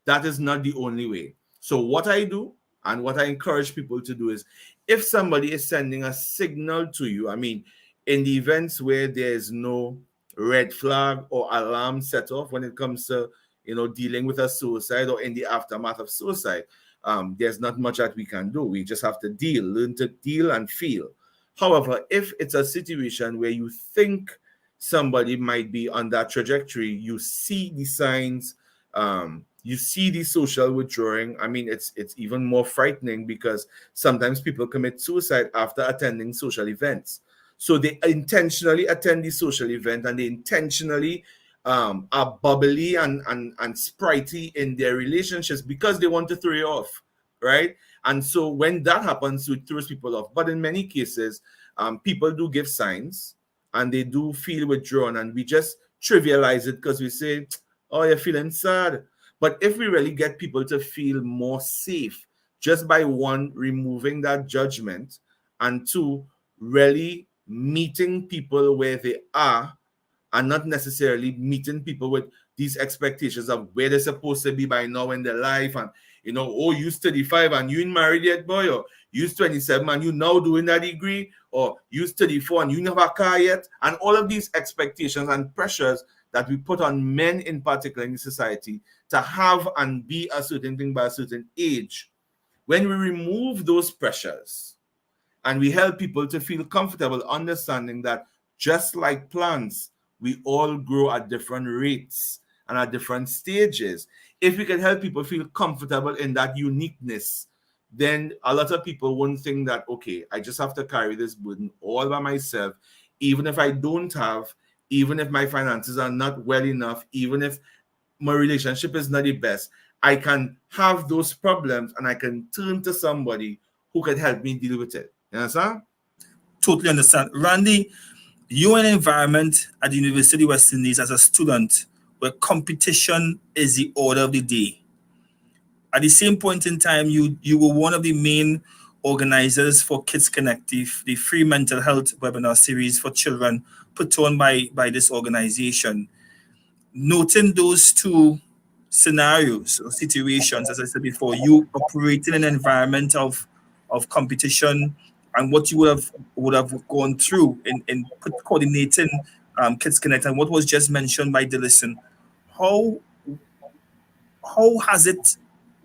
Speaker 2: that is not the only way. So what I do and what I encourage people to do is, if somebody is sending a signal to you, I mean, in the events where there is no red flag or alarm set off when it comes to, dealing with a suicide or in the aftermath of suicide, there's not much that we can do. We just have to learn to deal and feel. However, if it's a situation where you think somebody might be on that trajectory, you see the signs, you see the social withdrawing. I mean, it's even more frightening because sometimes people commit suicide after attending social events. So they intentionally attend the social event and they intentionally are bubbly and sprightly in their relationships because they want to throw you off, right? And so when that happens, it throws people off. But in many cases, people do give signs and they do feel withdrawn, and we just trivialize it because we say, oh, you're feeling sad. But if we really get people to feel more safe just by, one, removing that judgment, and two, really meeting people where they are and not necessarily meeting people with these expectations of where they're supposed to be by now in their life, and oh, you're 35 and you ain't married yet, boy, or you're 27 and you now doing that degree, or you're 34 and you don't have a car yet, and all of these expectations and pressures that we put on men in particular in society to have and be a certain thing by a certain age. When we remove those pressures and we help people to feel comfortable understanding that just like plants, we all grow at different rates and at different stages. If we can help people feel comfortable in that uniqueness, then a lot of people won't think that, okay, I just have to carry this burden all by myself, even if I don't have, even if my finances are not well enough, even if my relationship is not the best, I can have those problems and I can turn to somebody who can help me deal with it. You understand?
Speaker 1: Totally understand. Randy, you're in an environment at the University of West Indies as a student where competition is the order of the day. At the same point in time, you were one of the main organizers for Kids Connect, the free mental health webinar series for children put on by this organization. Noting those two scenarios or situations, as I said before, you operate in an environment of competition and what you would have gone through in coordinating Kids Connect and what was just mentioned by Dillison. How has it,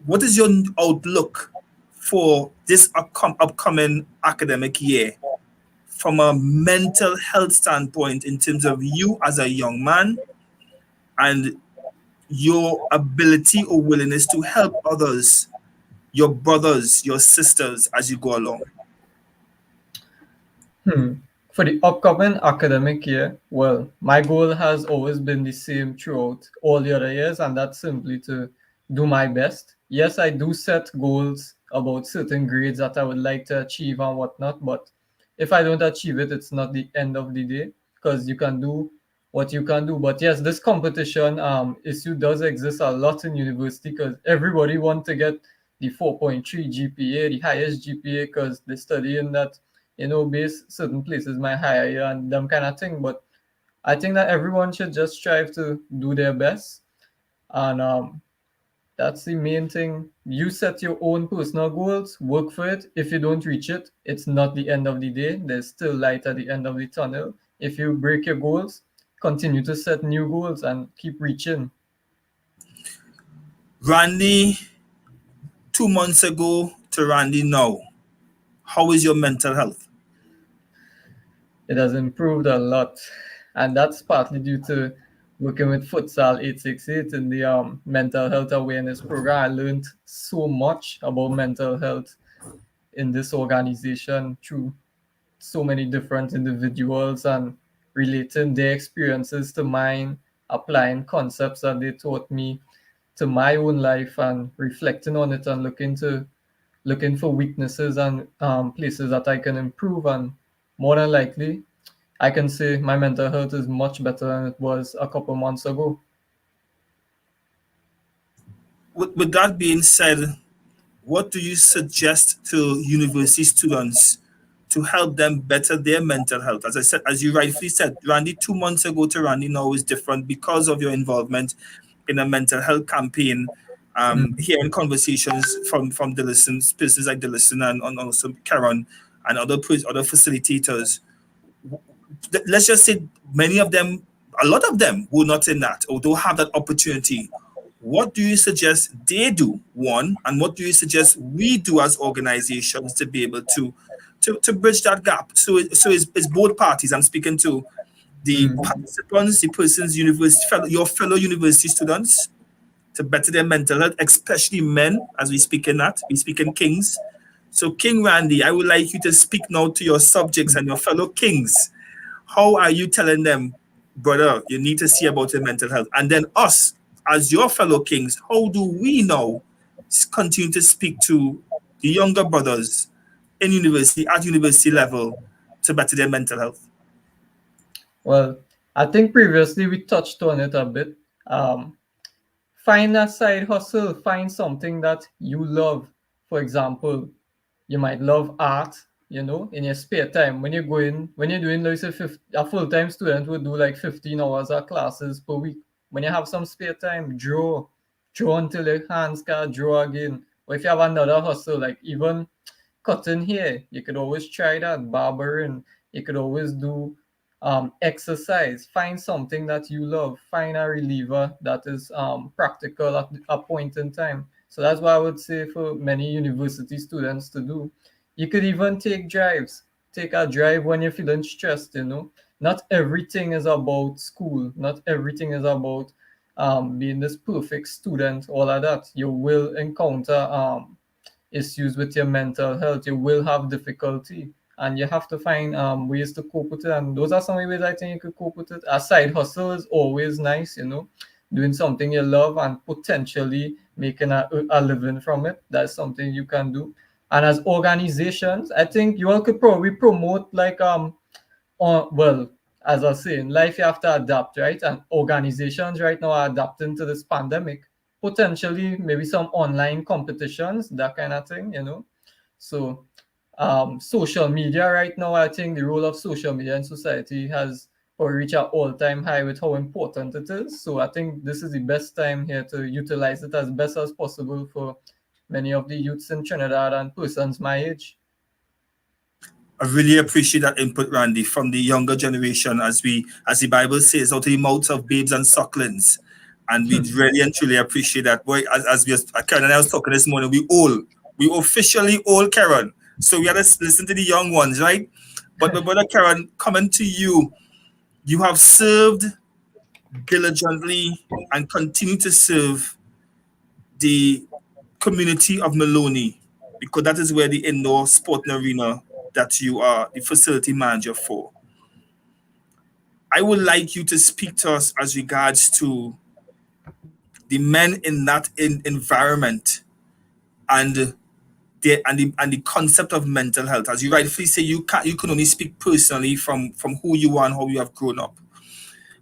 Speaker 1: what is your outlook for this upcoming academic year from a mental health standpoint in terms of you as a young man and your ability or willingness to help others, your brothers, your sisters, as you go along?
Speaker 3: For the upcoming academic year, well, my goal has always been the same throughout all the other years, and that's simply to do my best. Yes, I do set goals about certain grades that I would like to achieve and whatnot, but if I don't achieve it, it's not the end of the day because you can do what you can do. But yes, this competition issue does exist a lot in university because everybody wants to get the 4.3 GPA, the highest GPA, because they study in that, base certain places might hire you and them kind of thing. But I think that everyone should just strive to do their best. And that's the main thing. You set your own personal goals, work for it. If you don't reach it, it's not the end of the day. There's still light at the end of the tunnel. If you break your goals, continue to set new goals and keep reaching.
Speaker 1: Randy, 2 months ago to Randy now, how is your mental health?
Speaker 3: It has improved a lot. And that's partly due to working with Futsal868 in the mental health awareness program. I learned so much about mental health in this organization through so many different individuals and relating their experiences to mine, applying concepts that they taught me to my own life and reflecting on it and looking for weaknesses and places that I can improve. And more than likely, I can say my mental health is much better than it was a couple months ago.
Speaker 1: With that being said, what do you suggest to university students to help them better their mental health? As I said, as you rightfully said, Randy, 2 months ago to Randy now is different because of your involvement in a mental health campaign. Hearing conversations from Dillison, persons like Dillison and also Karen and other facilitators. Let's just say many of them, a lot of them were not in that or don't have that opportunity. What do you suggest they do, one, and what do you suggest we do as organizations to be able to bridge that gap? So it's both parties. I'm speaking to the participants, the persons, your fellow university students, to better their mental health, especially men, as we speak in Kings. So King Randy, I would like you to speak now to your subjects and your fellow Kings. How are you telling them, brother, you need to see about your mental health? And then us, as your fellow Kings, how do we now continue to speak to the younger brothers in university, at university level, to better their mental health?
Speaker 3: Well, I think previously we touched on it a bit. Find a side hustle, find something that you love. For example, you might love art, in your spare time. When you're doing, like, say, a full-time student would do like 15 hours of classes per week. When you have some spare time, draw until your hands can't draw again. Or if you have another hustle, like even cutting hair, you could always try that. Barbering, you could always do exercise. Find something that you love. Find a reliever that is practical at a point in time. So that's what I would say for many university students to do. You could even take drives. Take a drive when you're feeling stressed. Not everything is about school. Not everything is about being this perfect student. All of that. You will encounter issues with your mental health. You will have difficulty, and you have to find ways to cope with it. And those are some ways I think you could cope with it. A side hustle is always nice, doing something you love and potentially making a living from it. That's something you can do. And as organizations, I think you all could probably promote like well, as I say, in life you have to adapt, right? And organizations right now are adapting to this pandemic, potentially maybe some online competitions, that kind of thing, you know. So social media right now, I think the role of social media in society has reached an all-time high with how important it is. So I think this is the best time here to utilize it as best as possible for many of the youths in Trinidad and persons my age.
Speaker 1: I really appreciate that input, Randy, from the younger generation, as the Bible says, out of the mouths of babes and sucklings. And we really and truly appreciate that. Boy, as Karen and I was talking this morning, we officially old, Karen. So we had to listen to the young ones, right? But my brother Karen, coming to you, you have served diligently and continue to serve the community of Maloney, because that is where the indoor sporting arena that you are the facility manager for. I would like you to speak to us as regards to the men in that environment and the concept of mental health. As you rightfully say, you can only speak personally from who you are and how you have grown up.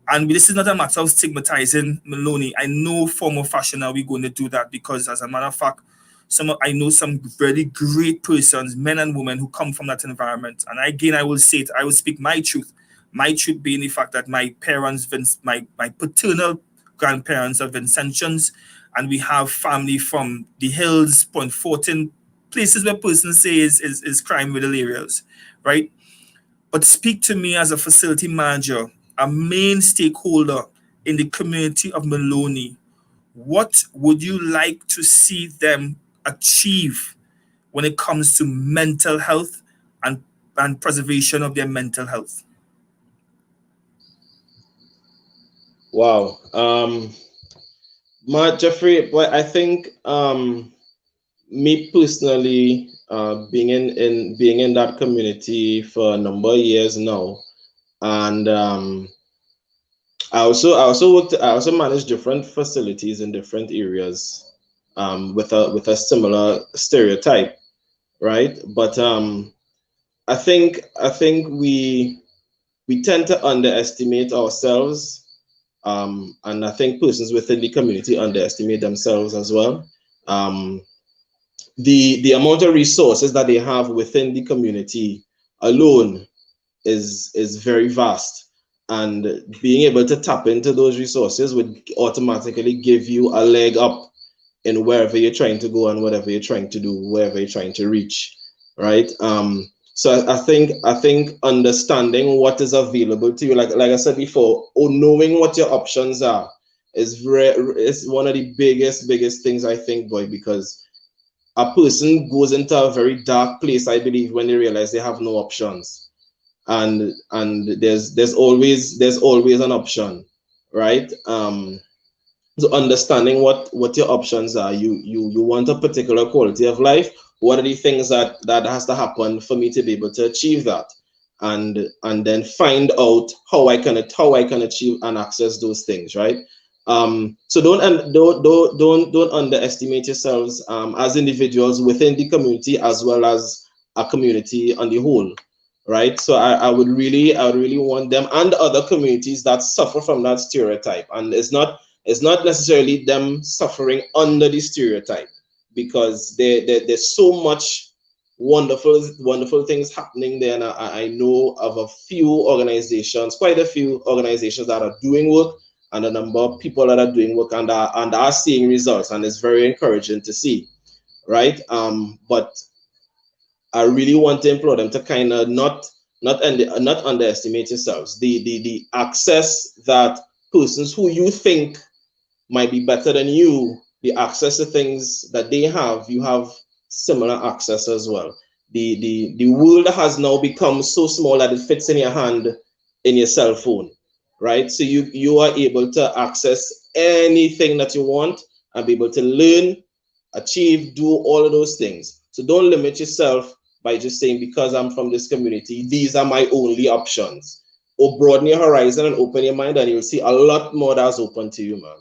Speaker 1: And this is not a matter of stigmatizing Maloney. I know form or fashion are we going to do that, because as a matter of fact, I know some very great persons, men and women, who come from that environment. And again, I will say it, I will speak my truth. My truth being the fact that my parents, my paternal grandparents are Vincentians, and we have family from the hills, Point Fortin, places where persons say is crime-riddled areas, right? But speak to me as a facility manager, a main stakeholder in the community of Maloney. What would you like to see them achieve when it comes to mental health and preservation of their mental health?
Speaker 4: Wow. Jeffrey, but I think me personally, being in that community for a number of years now, and I also manage different facilities in different areas, with a similar stereotype, right? But I think we tend to underestimate ourselves, and I think persons within the community underestimate themselves as well. The amount of resources that they have within the community alone is very vast, and being able to tap into those resources would automatically give you a leg up in wherever you're trying to go and whatever you're trying to do, wherever you're trying to reach, right? So I think understanding what is available to you, like I said before, or knowing what your options are is one of the biggest things, I think, boy, because a person goes into a very dark place, I believe, when they realize they have no options, and there's always an option, right? So understanding what your options are. You want a particular quality of life. What are the things that has to happen for me to be able to achieve that, and then find out how I can achieve and access those things, right? So don't underestimate yourselves, as individuals within the community as well as a community on the whole, right? So I would really want them and other communities that suffer from that stereotype, and it's not necessarily them suffering under the stereotype, because there's so much wonderful things happening there, and I know of quite a few organizations that are doing work, and a number of people that are doing work and are seeing results, and it's very encouraging to see, right? But I really want to implore them to kind of not underestimate yourselves. The access that persons who you think might be better than you, the access to things that they have, you have similar access as well. The world has now become so small that it fits in your hand, in your cell phone, right? So you are able to access anything that you want and be able to learn, achieve, do all of those things. So don't limit yourself by just saying, because I'm from this community, these are my only options. Or broaden your horizon and open your mind, and you'll see a lot more that's open to you, man.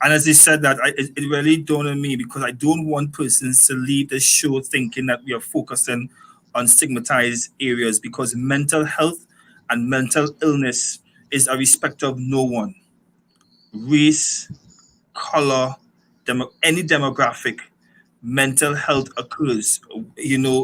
Speaker 1: And as he said that, it really dawned on me, because I don't want persons to leave the show thinking that we are focusing on stigmatized areas, because mental health and mental illness is a respect of no one. Race, color, any demographic, mental health occurs,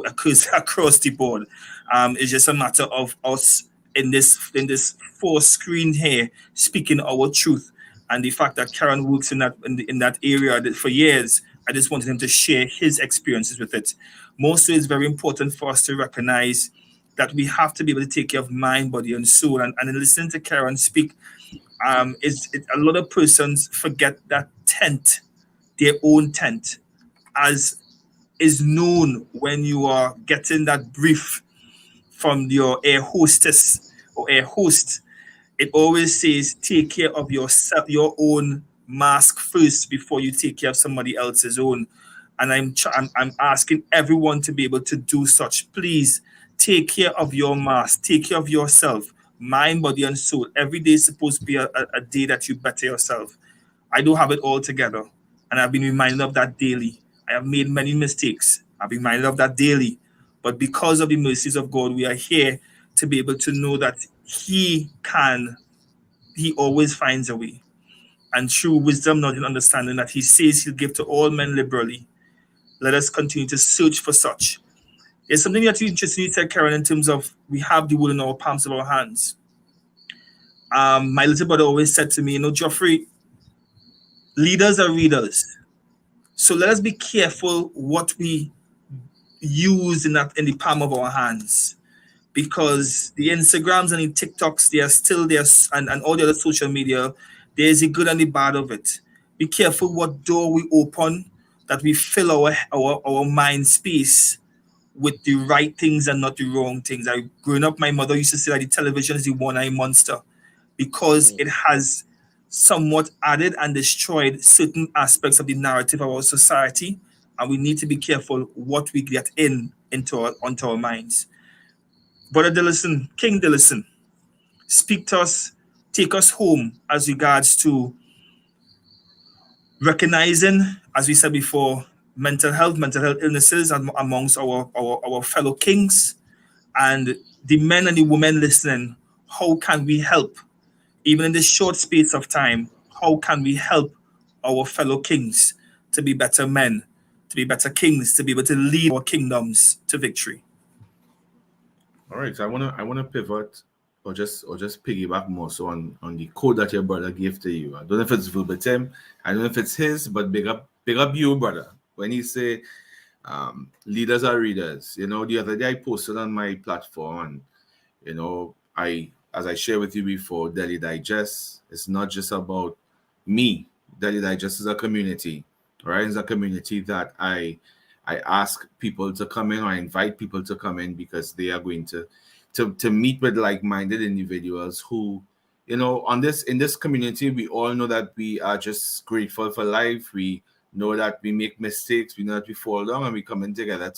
Speaker 1: occurs across the board. It's just a matter of us in this four screen here speaking our truth, and the fact that Karen works in that area for years. I just wanted him to share his experiences with it. Mostly, it's very important for us to recognize that we have to be able to take care of mind, body, and soul. And in listening to Karen speak, a lot of persons forget that tent, their own tent, as is known when you are getting that brief from your air hostess or air host. It always says take care of yourself, your own mask first before you take care of somebody else's own. And I'm asking everyone to be able to do such. Please take care of your mask, take care of yourself, mind, body, and soul. Every day is supposed to be a day that you better yourself. I don't have it all together, and I've been reminded of that daily. I have made many mistakes. I've been reminded of that daily. But because of the mercies of God, we are here to be able to know that He always finds a way. And through wisdom, knowledge, and understanding that He says He'll give to all men liberally, let us continue to search for such. There's something that you interestingly said, Karen, in terms of we have the world in our palms of our hands. My little brother always said to me, Geoffrey, leaders are readers. So let us be careful what we use in the palm of our hands, because the Instagrams and the TikToks, they are still there, and all the other social media, there's a good and the bad of it. Be careful what door we open, that we fill our mind space with the right things and not the wrong things. Growing up, my mother used to say that the television is the one-eye monster, because it has somewhat added and destroyed certain aspects of the narrative of our society, and we need to be careful what we get onto our minds. Brother Dillison, King Dillison, speak to us, take us home as regards to recognizing, as we said before, mental health illnesses amongst our fellow kings, and the men and the women listening. How can we help, even in this short space of time? How can we help our fellow kings to be better men, to be better kings, to be able to lead our kingdoms to victory?
Speaker 2: All right, so I wanna pivot or just piggyback more so on the quote that your brother gave to you. I don't know if it's verbatim, I don't know if it's his, but big up you, brother. When he say leaders are readers. The other day I posted on my platform, and as I shared with you before, Delhi Digest, it's not just about me. Delhi Digest is a community, right? It's a community that I ask people to come in, or I invite people to come in, because they are going to meet with like-minded individuals who, in this community, we all know that we are just grateful for life. We know that we make mistakes, we know that we fall down, and we come in together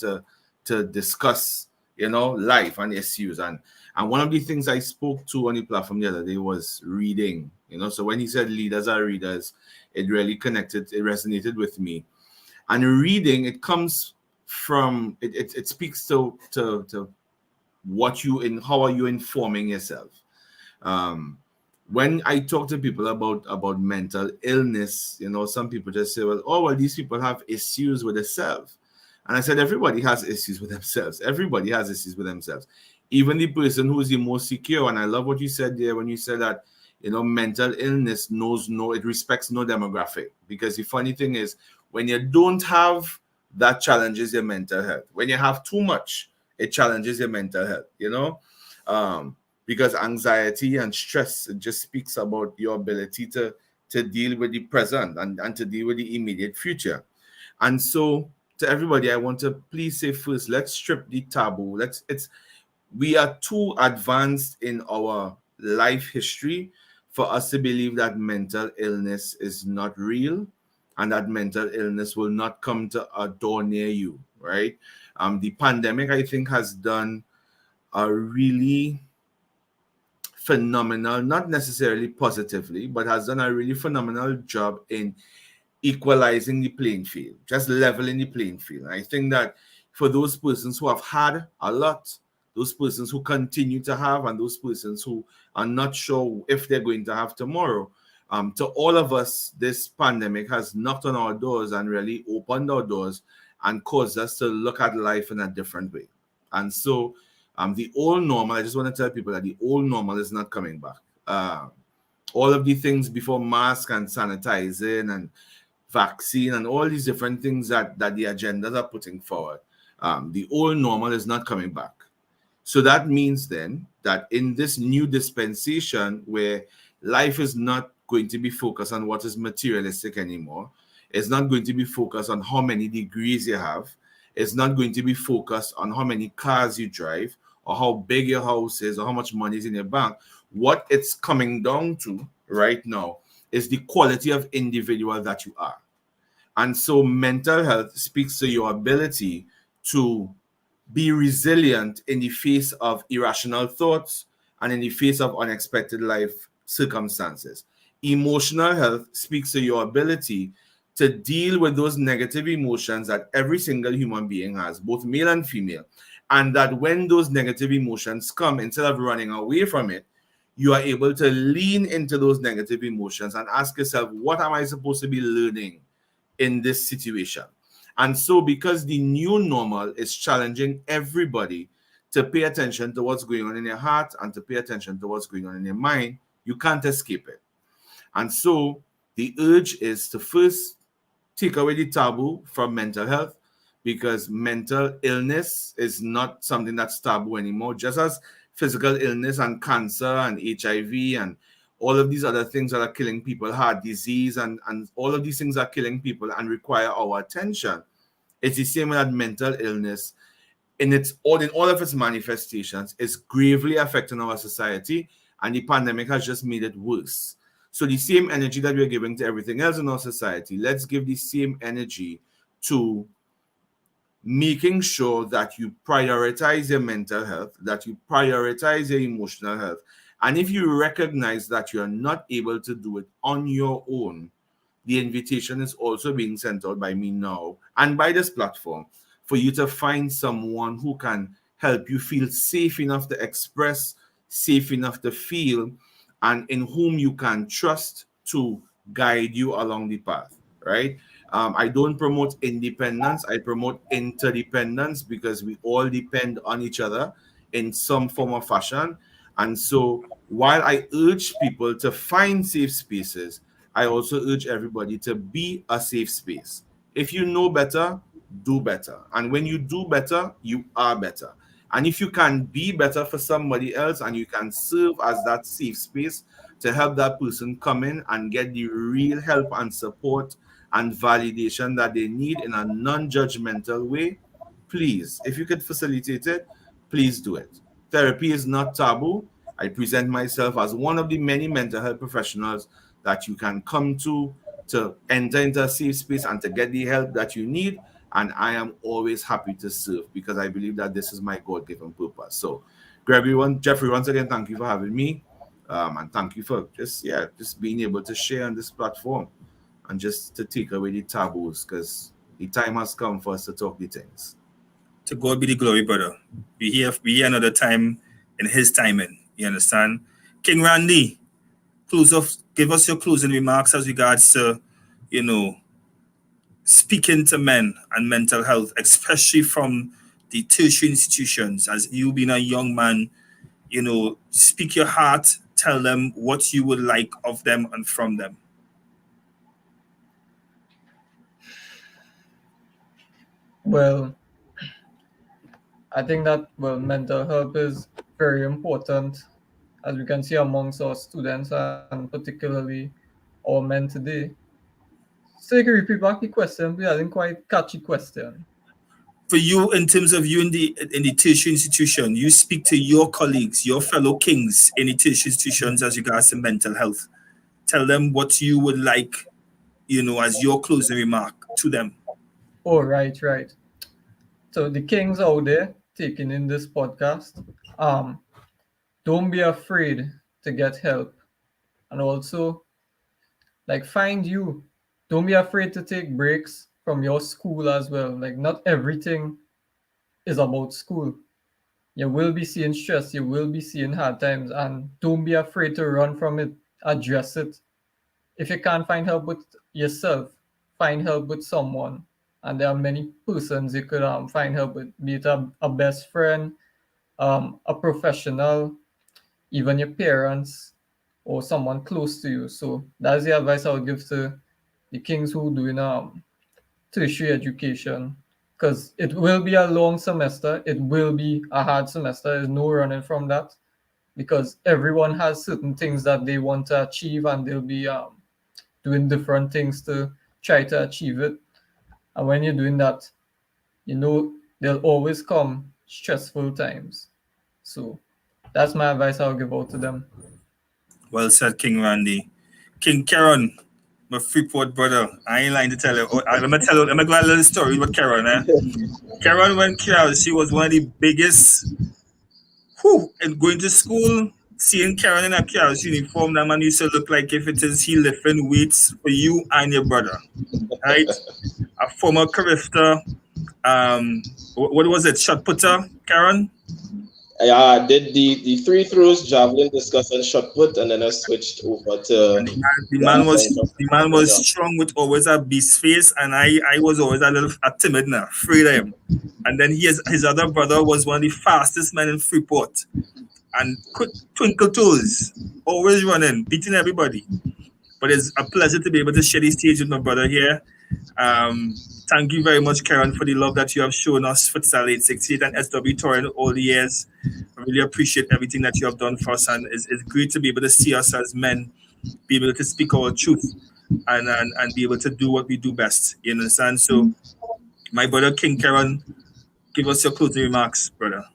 Speaker 2: to discuss, life and issues. And one of the things I spoke to on the platform the other day was reading. So when he said leaders are readers, it really connected, it resonated with me. And reading, it comes from, it speaks to how are you informing yourself. When I talk to people about mental illness, some people just say, well, these people have issues with themselves. And I said, everybody has issues with themselves. Everybody has issues with themselves. Even the person who is the most secure. And I love what you said there when you said that, mental illness it respects no demographic. Because the funny thing is, when you don't have, that challenges your mental health. When you have too much, it challenges your mental health, because anxiety and stress, it just speaks about your ability to deal with the present and to deal with the immediate future. And so to everybody, I want to please say first, let's strip the taboo. We are too advanced in our life history for us to believe that mental illness is not real and that mental illness will not come to a door near you, right? The pandemic, I think, has done a really phenomenal, not necessarily positively, but has done a really phenomenal job in equalizing the playing field, just leveling the playing field. I think that for those persons who have had a lot, those persons who continue to have, and those persons who are not sure if they're going to have tomorrow, To all of us, this pandemic has knocked on our doors and really opened our doors and caused us to look at life in a different way. And so the old normal, I just want to tell people that the old normal is not coming back. All of the things before mask and sanitizing and vaccine and all these different things that the agendas are putting forward, the old normal is not coming back. So that means then that in this new dispensation where life is not going to be focused on what is materialistic anymore, it's not going to be focused on how many degrees you have, it's not going to be focused on how many cars you drive or how big your house is or how much money is in your bank. What it's coming down to right now is the quality of individual that you are. And so mental health speaks to your ability to be resilient in the face of irrational thoughts and in the face of unexpected life circumstances. Emotional health speaks to your ability to deal with those negative emotions that every single human being has, both male and female. And that when those negative emotions come, instead of running away from it, you are able to lean into those negative emotions and ask yourself, what am I supposed to be learning in this situation? And so because the new normal is challenging everybody to pay attention to what's going on in your heart and to pay attention to what's going on in your mind, you can't escape it. And so the urge is to first take away the taboo from mental health, because mental illness is not something that's taboo anymore, just as physical illness and cancer and HIV and all of these other things that are killing people, heart disease and all of these things are killing people and require our attention. It's the same with that mental illness in all of its manifestations is gravely affecting our society, and the pandemic has just made it worse. So the same energy that we're giving to everything else in our society, let's give the same energy to making sure that you prioritize your mental health, that you prioritize your emotional health. And if you recognize that you're not able to do it on your own, the invitation is also being sent out by me now and by this platform for you to find someone who can help you feel safe enough to express, safe enough to feel, and in whom you can trust to guide you along the path, right? I don't promote independence. I promote interdependence, because we all depend on each other in some form or fashion. And so while I urge people to find safe spaces, I also urge everybody to be a safe space. If you know better, do better. And when you do better, you are better. And if you can be better for somebody else and you can serve as that safe space to help that person come in and get the real help and support and validation that they need in a non-judgmental way, please, if you could facilitate it, please do it. Therapy is not taboo. I present myself as one of the many mental health professionals that you can come to enter into a safe space and to get the help that you need. And I am always happy to serve, because I believe that this is my God-given purpose. So, Jeffrey, once again, thank you for having me. And thank you for just being able to share on this platform and just to take away the taboos, because the time has come for us to talk the things.
Speaker 1: To God be the glory, brother. We hear another time in his timing. You understand? King Randy, give us your closing remarks as regards to, speaking to men and mental health, especially from the tertiary institutions. As you being a young man, speak your heart, tell them what you would like of them and from them.
Speaker 3: Well, I think that mental health is very important, as we can see amongst our students and particularly our men today. So you can repeat back the question, please. I didn't quite catch the question.
Speaker 1: For you, in terms of you in the tertiary institution, you speak to your colleagues, your fellow kings in the tertiary institutions as regards to mental health. Tell them what you would like, as your closing remark to them.
Speaker 3: Oh, right. So the kings out there taking in this podcast, don't be afraid to get help. And also, find you. Don't be afraid to take breaks from your school as well. Not everything is about school. You will be seeing stress, you will be seeing hard times, and don't be afraid to run from it, address it. if you can't find help with yourself, find help with someone. And there are many persons you could find help with, be it a best friend, a professional, even your parents, or someone close to you. So that's the advice I would give to the kings who doing tertiary education, because it will be a long semester. It will be a hard semester. There's no running from that, because everyone has certain things that they want to achieve, and they'll be doing different things to try to achieve it. And when you're doing that, you know there'll always come stressful times. So that's my advice I'll give out to them.
Speaker 1: Well said, King Randy. King Karen, my Freeport brother. I ain't lying to tell you. Let me go a little story about Karen. Karen, when she was one of the biggest. And going to school, seeing Karen in a Kara's uniform, that man used to look like if it is he lifting weights for you and your brother. Right? A former Carifta, what was it? Shot putter, Karen?
Speaker 4: Yeah, I did the three throws, javelin, discus, and shot put, and then I switched over to.
Speaker 1: And the man was strong with always a beast face, and I was always a timid now, afraid of him. And then his other brother was one of the fastest men in Freeport, and quick twinkle toes, always running, beating everybody. But it's a pleasure to be able to share the stage with my brother here. Thank you very much, Karen, for the love that you have shown us, Futsal868 and SW Torrent all the years. I really appreciate everything that you have done for us, and it's great to be able to see us as men, be able to speak our truth, and be able to do what we do best. You understand? So, my brother, King Karen, give us your closing remarks, brother.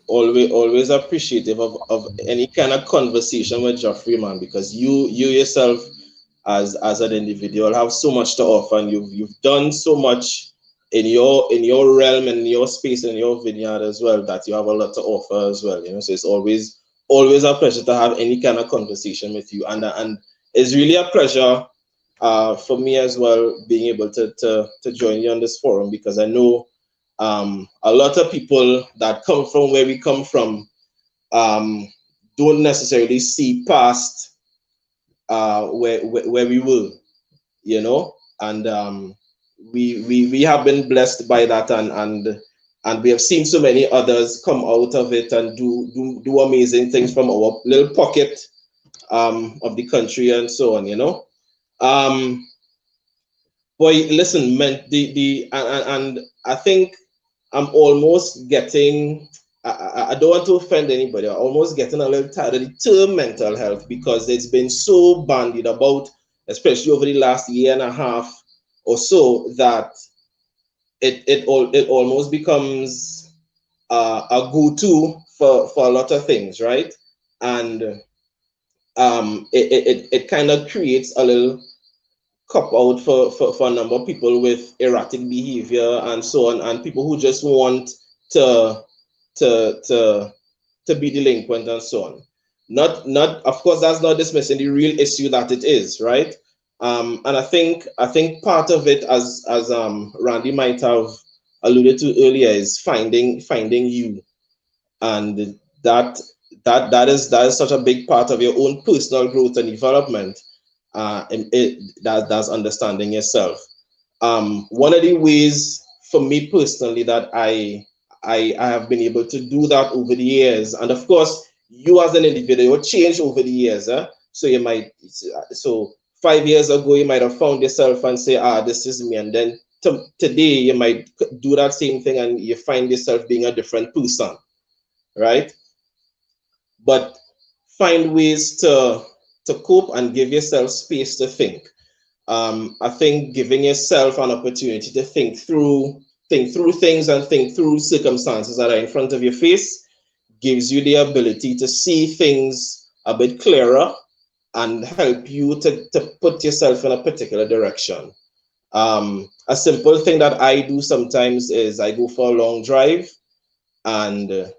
Speaker 4: Always appreciative of any kind of conversation with Geoffrey, man, because you yourself as an individual have so much to offer, and you've done so much in your realm and in your space and your vineyard as well, that you have a lot to offer as well. So it's always a pleasure to have any kind of conversation with you, and it's really a pleasure for me as well, being able to join you on this forum, because I know a lot of people that come from where we come from don't necessarily see past where we were, and we have been blessed by that, and we have seen so many others come out of it and do amazing things from our little pocket of the country and so on. Boy, listen, man, and I think I'm almost getting, I don't want to offend anybody, I'm almost getting a little tired of the term mental health, because it's been so bandied about, especially over the last year and a half or so, that it almost becomes a go-to for a lot of things, right? And it kind of creates a little cop out for a number of people with erratic behavior and so on, and people who just want to be delinquent and so on. Not of course, that's not dismissing the real issue that it is, right? And I think part of it, as Randy might have alluded to earlier, is finding you, and that is such a big part of your own personal growth and development. That's understanding yourself. One of the ways for me personally that I have been able to do that over the years, and of course you as an individual change over the years. So 5 years ago you might have found yourself and say, this is me, and then today you might do that same thing and you find yourself being a different person, right? But find ways to cope and give yourself space to think. I think giving yourself an opportunity to think through things and think through circumstances that are in front of your face gives you the ability to see things a bit clearer and help you to put yourself in a particular direction. A simple thing that I do sometimes is I go for a long drive, and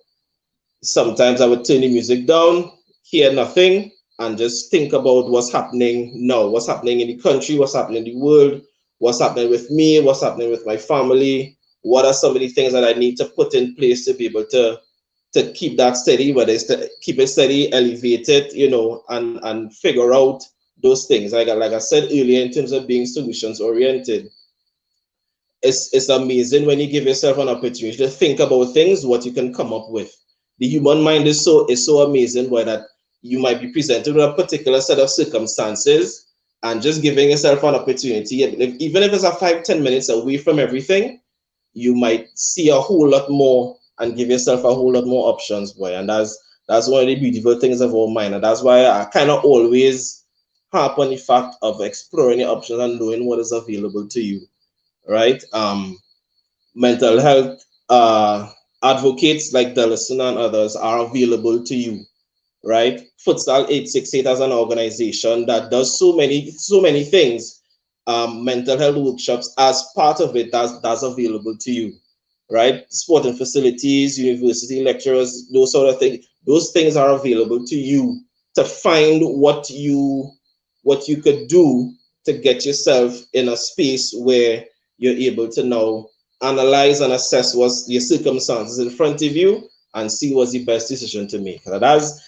Speaker 4: sometimes I would turn the music down, hear nothing, and just think about what's happening now, what's happening in the country, what's happening in the world, what's happening with me, what's happening with my family, what are some of the things that I need to put in place to be able to keep that steady, whether it's to keep it steady, elevate it, and figure out those things. Like I said earlier, in terms of being solutions oriented, it's amazing when you give yourself an opportunity to think about things, what you can come up with. The human mind is so amazing, boy, that you might be presented with a particular set of circumstances, and just giving yourself an opportunity, even if it's a 5-10 minutes away from everything, you might see a whole lot more and give yourself a whole lot more options, boy. And that's one of the beautiful things of our mind. And that's why I kind of always harp on the fact of exploring your options and knowing what is available to you, right? Mental health advocates like Delison and others are available to you, right? Futsal868 as an organization that does so many things. Mental health workshops as part of it, that's available to you, right? Sporting facilities, university lecturers, those sort of things. Those things are available to you to find what you could do to get yourself in a space where you're able to now analyze and assess what's your circumstances in front of you and see what's the best decision to make. That's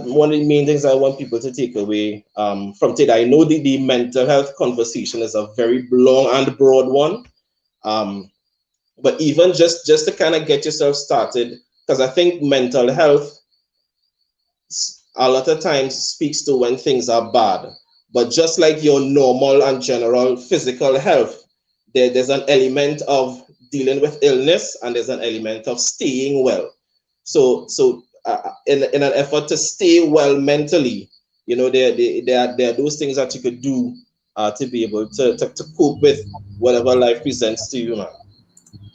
Speaker 4: one of the main things I want people to take away from today. I know the mental health conversation is a very long and broad one, but even just to kind of get yourself started, because I think mental health a lot of times speaks to when things are bad, but just like your normal and general physical health, there's an element of dealing with illness and there's an element of staying well. So in an effort to stay well mentally, there are those things that you could do to be able to cope with whatever life presents to you, man.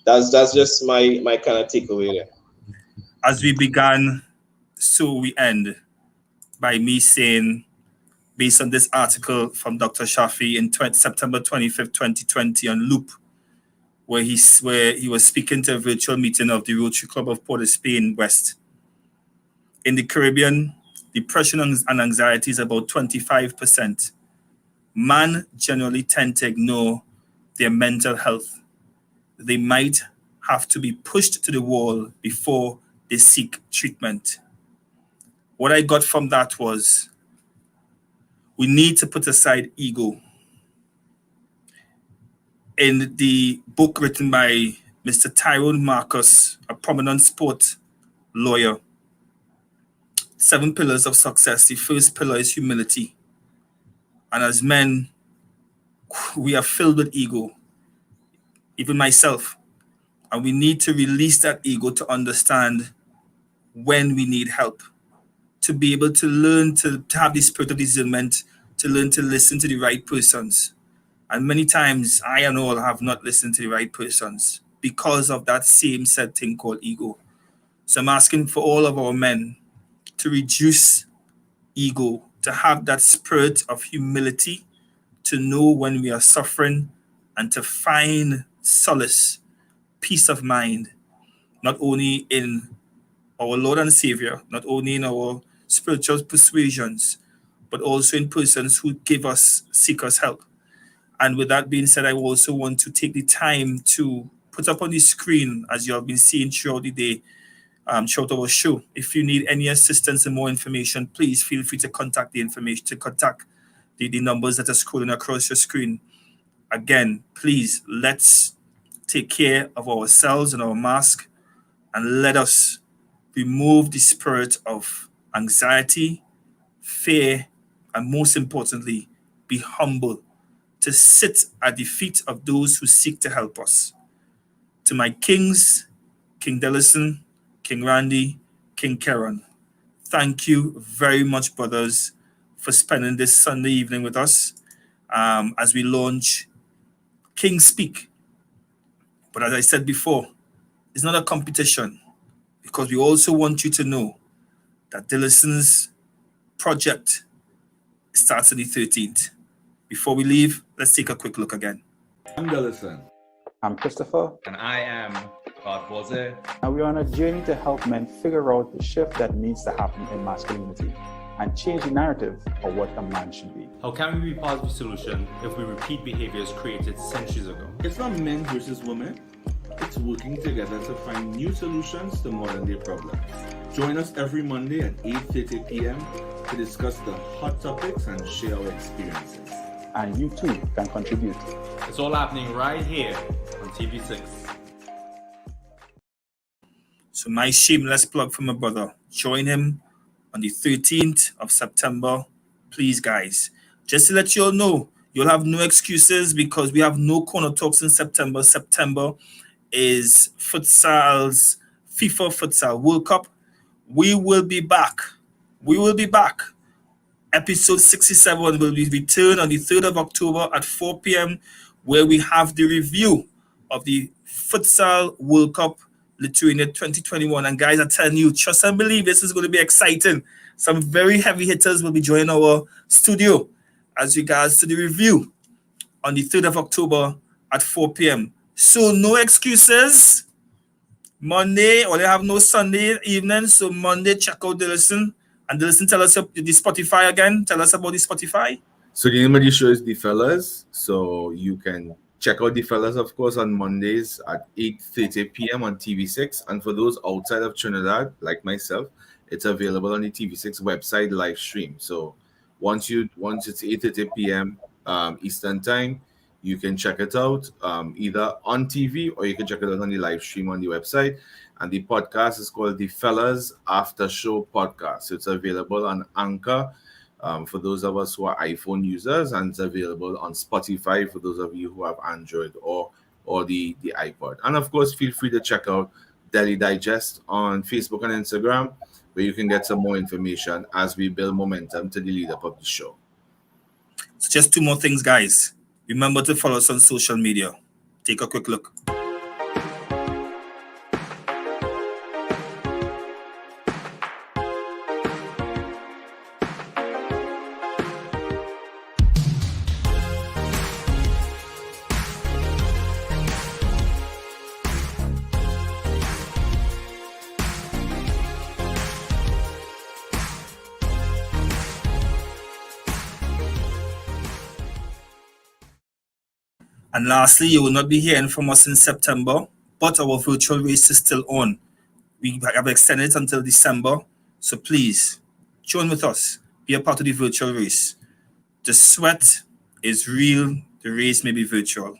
Speaker 4: That's just my kind of takeaway there.
Speaker 1: As we began, so we end by me saying, based on this article from Dr. Shafi in September 25th, 2020 on Loop, where he was speaking to a virtual meeting of the Rotary Club of Port of Spain West. In the Caribbean, depression and anxiety is about 25%. Men generally tend to ignore their mental health. They might have to be pushed to the wall before they seek treatment. What I got from that was, we need to put aside ego. In the book written by Mr. Tyrone Marcus, a prominent sport lawyer, 7 pillars of success. The first pillar is humility. And as men, we are filled with ego, even myself. And we need to release that ego to understand when we need help, to be able to learn to have the spirit of discernment, to learn to listen to the right persons. And many times I and all have not listened to the right persons because of that same said thing called ego. So I'm asking for all of our men to reduce ego, to have that spirit of humility, to know when we are suffering and to find solace, peace of mind, not only in our Lord and Savior, not only in our spiritual persuasions, but also in persons who seek us help. And with that being said, I also want to take the time to put up on the screen, as you have been seeing throughout the day, throughout our show. If you need any assistance and more information, please feel free to contact the numbers that are scrolling across your screen. Again, please, let's take care of ourselves and our mask, and let us remove the spirit of anxiety, fear, and most importantly, be humble, to sit at the feet of those who seek to help us. To my kings, King Delison, King Randy, King Karen, thank you very much, brothers, for spending this Sunday evening with us as we launch King Speak. But as I said before, it's not a competition, because we also want you to know that Delison's project starts on the 13th. Before we leave, let's take a quick look again.
Speaker 2: I'm Delison.
Speaker 5: I'm Christopher.
Speaker 6: And I am Godboze.
Speaker 5: And we're on a journey to help men figure out the shift that needs to happen in masculinity and change the narrative of what a man should be.
Speaker 6: How can we be part of the solution if we repeat behaviors created centuries ago?
Speaker 2: It's not men versus women. It's working together to find new solutions to modern day problems. Join us every Monday at 8:30 p.m. to discuss the hot topics and share our experiences.
Speaker 5: And you too can contribute.
Speaker 6: It's all happening right here on TV6.
Speaker 1: So my shameless plug for my brother. Join him on the 13th of September. Please, guys. Just to let you all know, you'll have no excuses because we have no corner talks in September. September is Futsal's FIFA Futsal World Cup. We will be back. Episode 67 will be returned on the 3rd of October at 4 p.m. where we have the review of the Futsal World Cup Lithuania 2021. And guys, I tell you, trust and believe this is going to be exciting. Some very heavy hitters will be joining our studio as regards to the review on the 3rd of October at 4 p.m. So no excuses. Monday, or they have no Sunday evening. So Monday, check out Dilson. And Dilson, tell us the Spotify again. Tell us about the Spotify.
Speaker 2: So the name of the show is The Fellas. So you can check out The Fellas, of course, on Mondays at 8:30 p.m. on TV6. And for those outside of Trinidad, like myself, it's available on the TV6 website live stream. So once it's 8:30 p.m. Eastern time, you can check it out either on TV or you can check it out on the live stream on the website. And the podcast is called The Fellas After Show Podcast. So it's available on Anchor for those of us who are iPhone users, and it's available on Spotify for those of you who have Android or the iPod. And of course, feel free to check out Daily Digest on Facebook and Instagram, where you can get some more information as we build momentum to the lead up of the show.
Speaker 1: So just two more things, guys. Remember to follow us on social media. Take a quick look. And lastly, you will not be hearing from us in September, but our virtual race is still on. We have extended it until December. So please, join with us. Be a part of the virtual race. The sweat is real. The race may be virtual.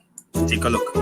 Speaker 1: Take a look.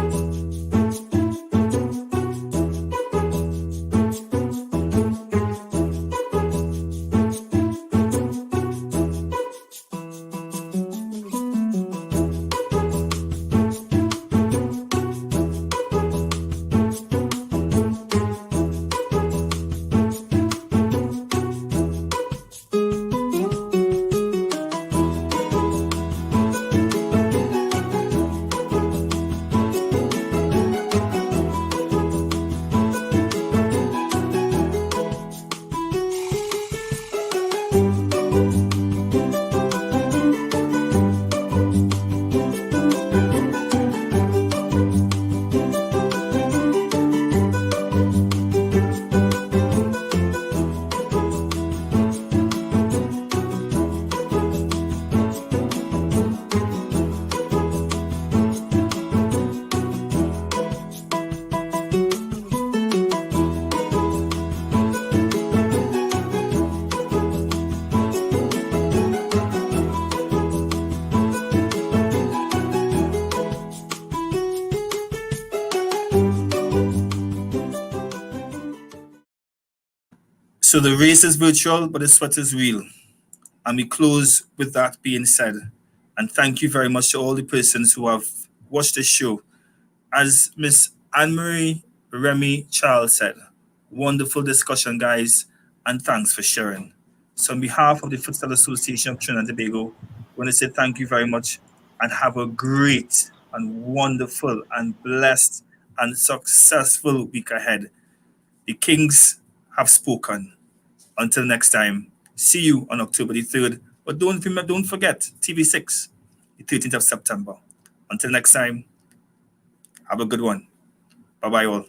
Speaker 1: So the race is virtual, but the sweat is real. And we close with that being said. And thank you very much to all the persons who have watched this show. As Miss Anne-Marie Remy Charles said, wonderful discussion, guys, and thanks for sharing. So on behalf of the Futsal Association of Trinidad and Tobago, I want to say thank you very much and have a great and wonderful and blessed and successful week ahead. The Kings have spoken. Until next time, see you on October the 3rd. But don't forget, TV6, the 13th of September. Until next time, have a good one. Bye-bye all.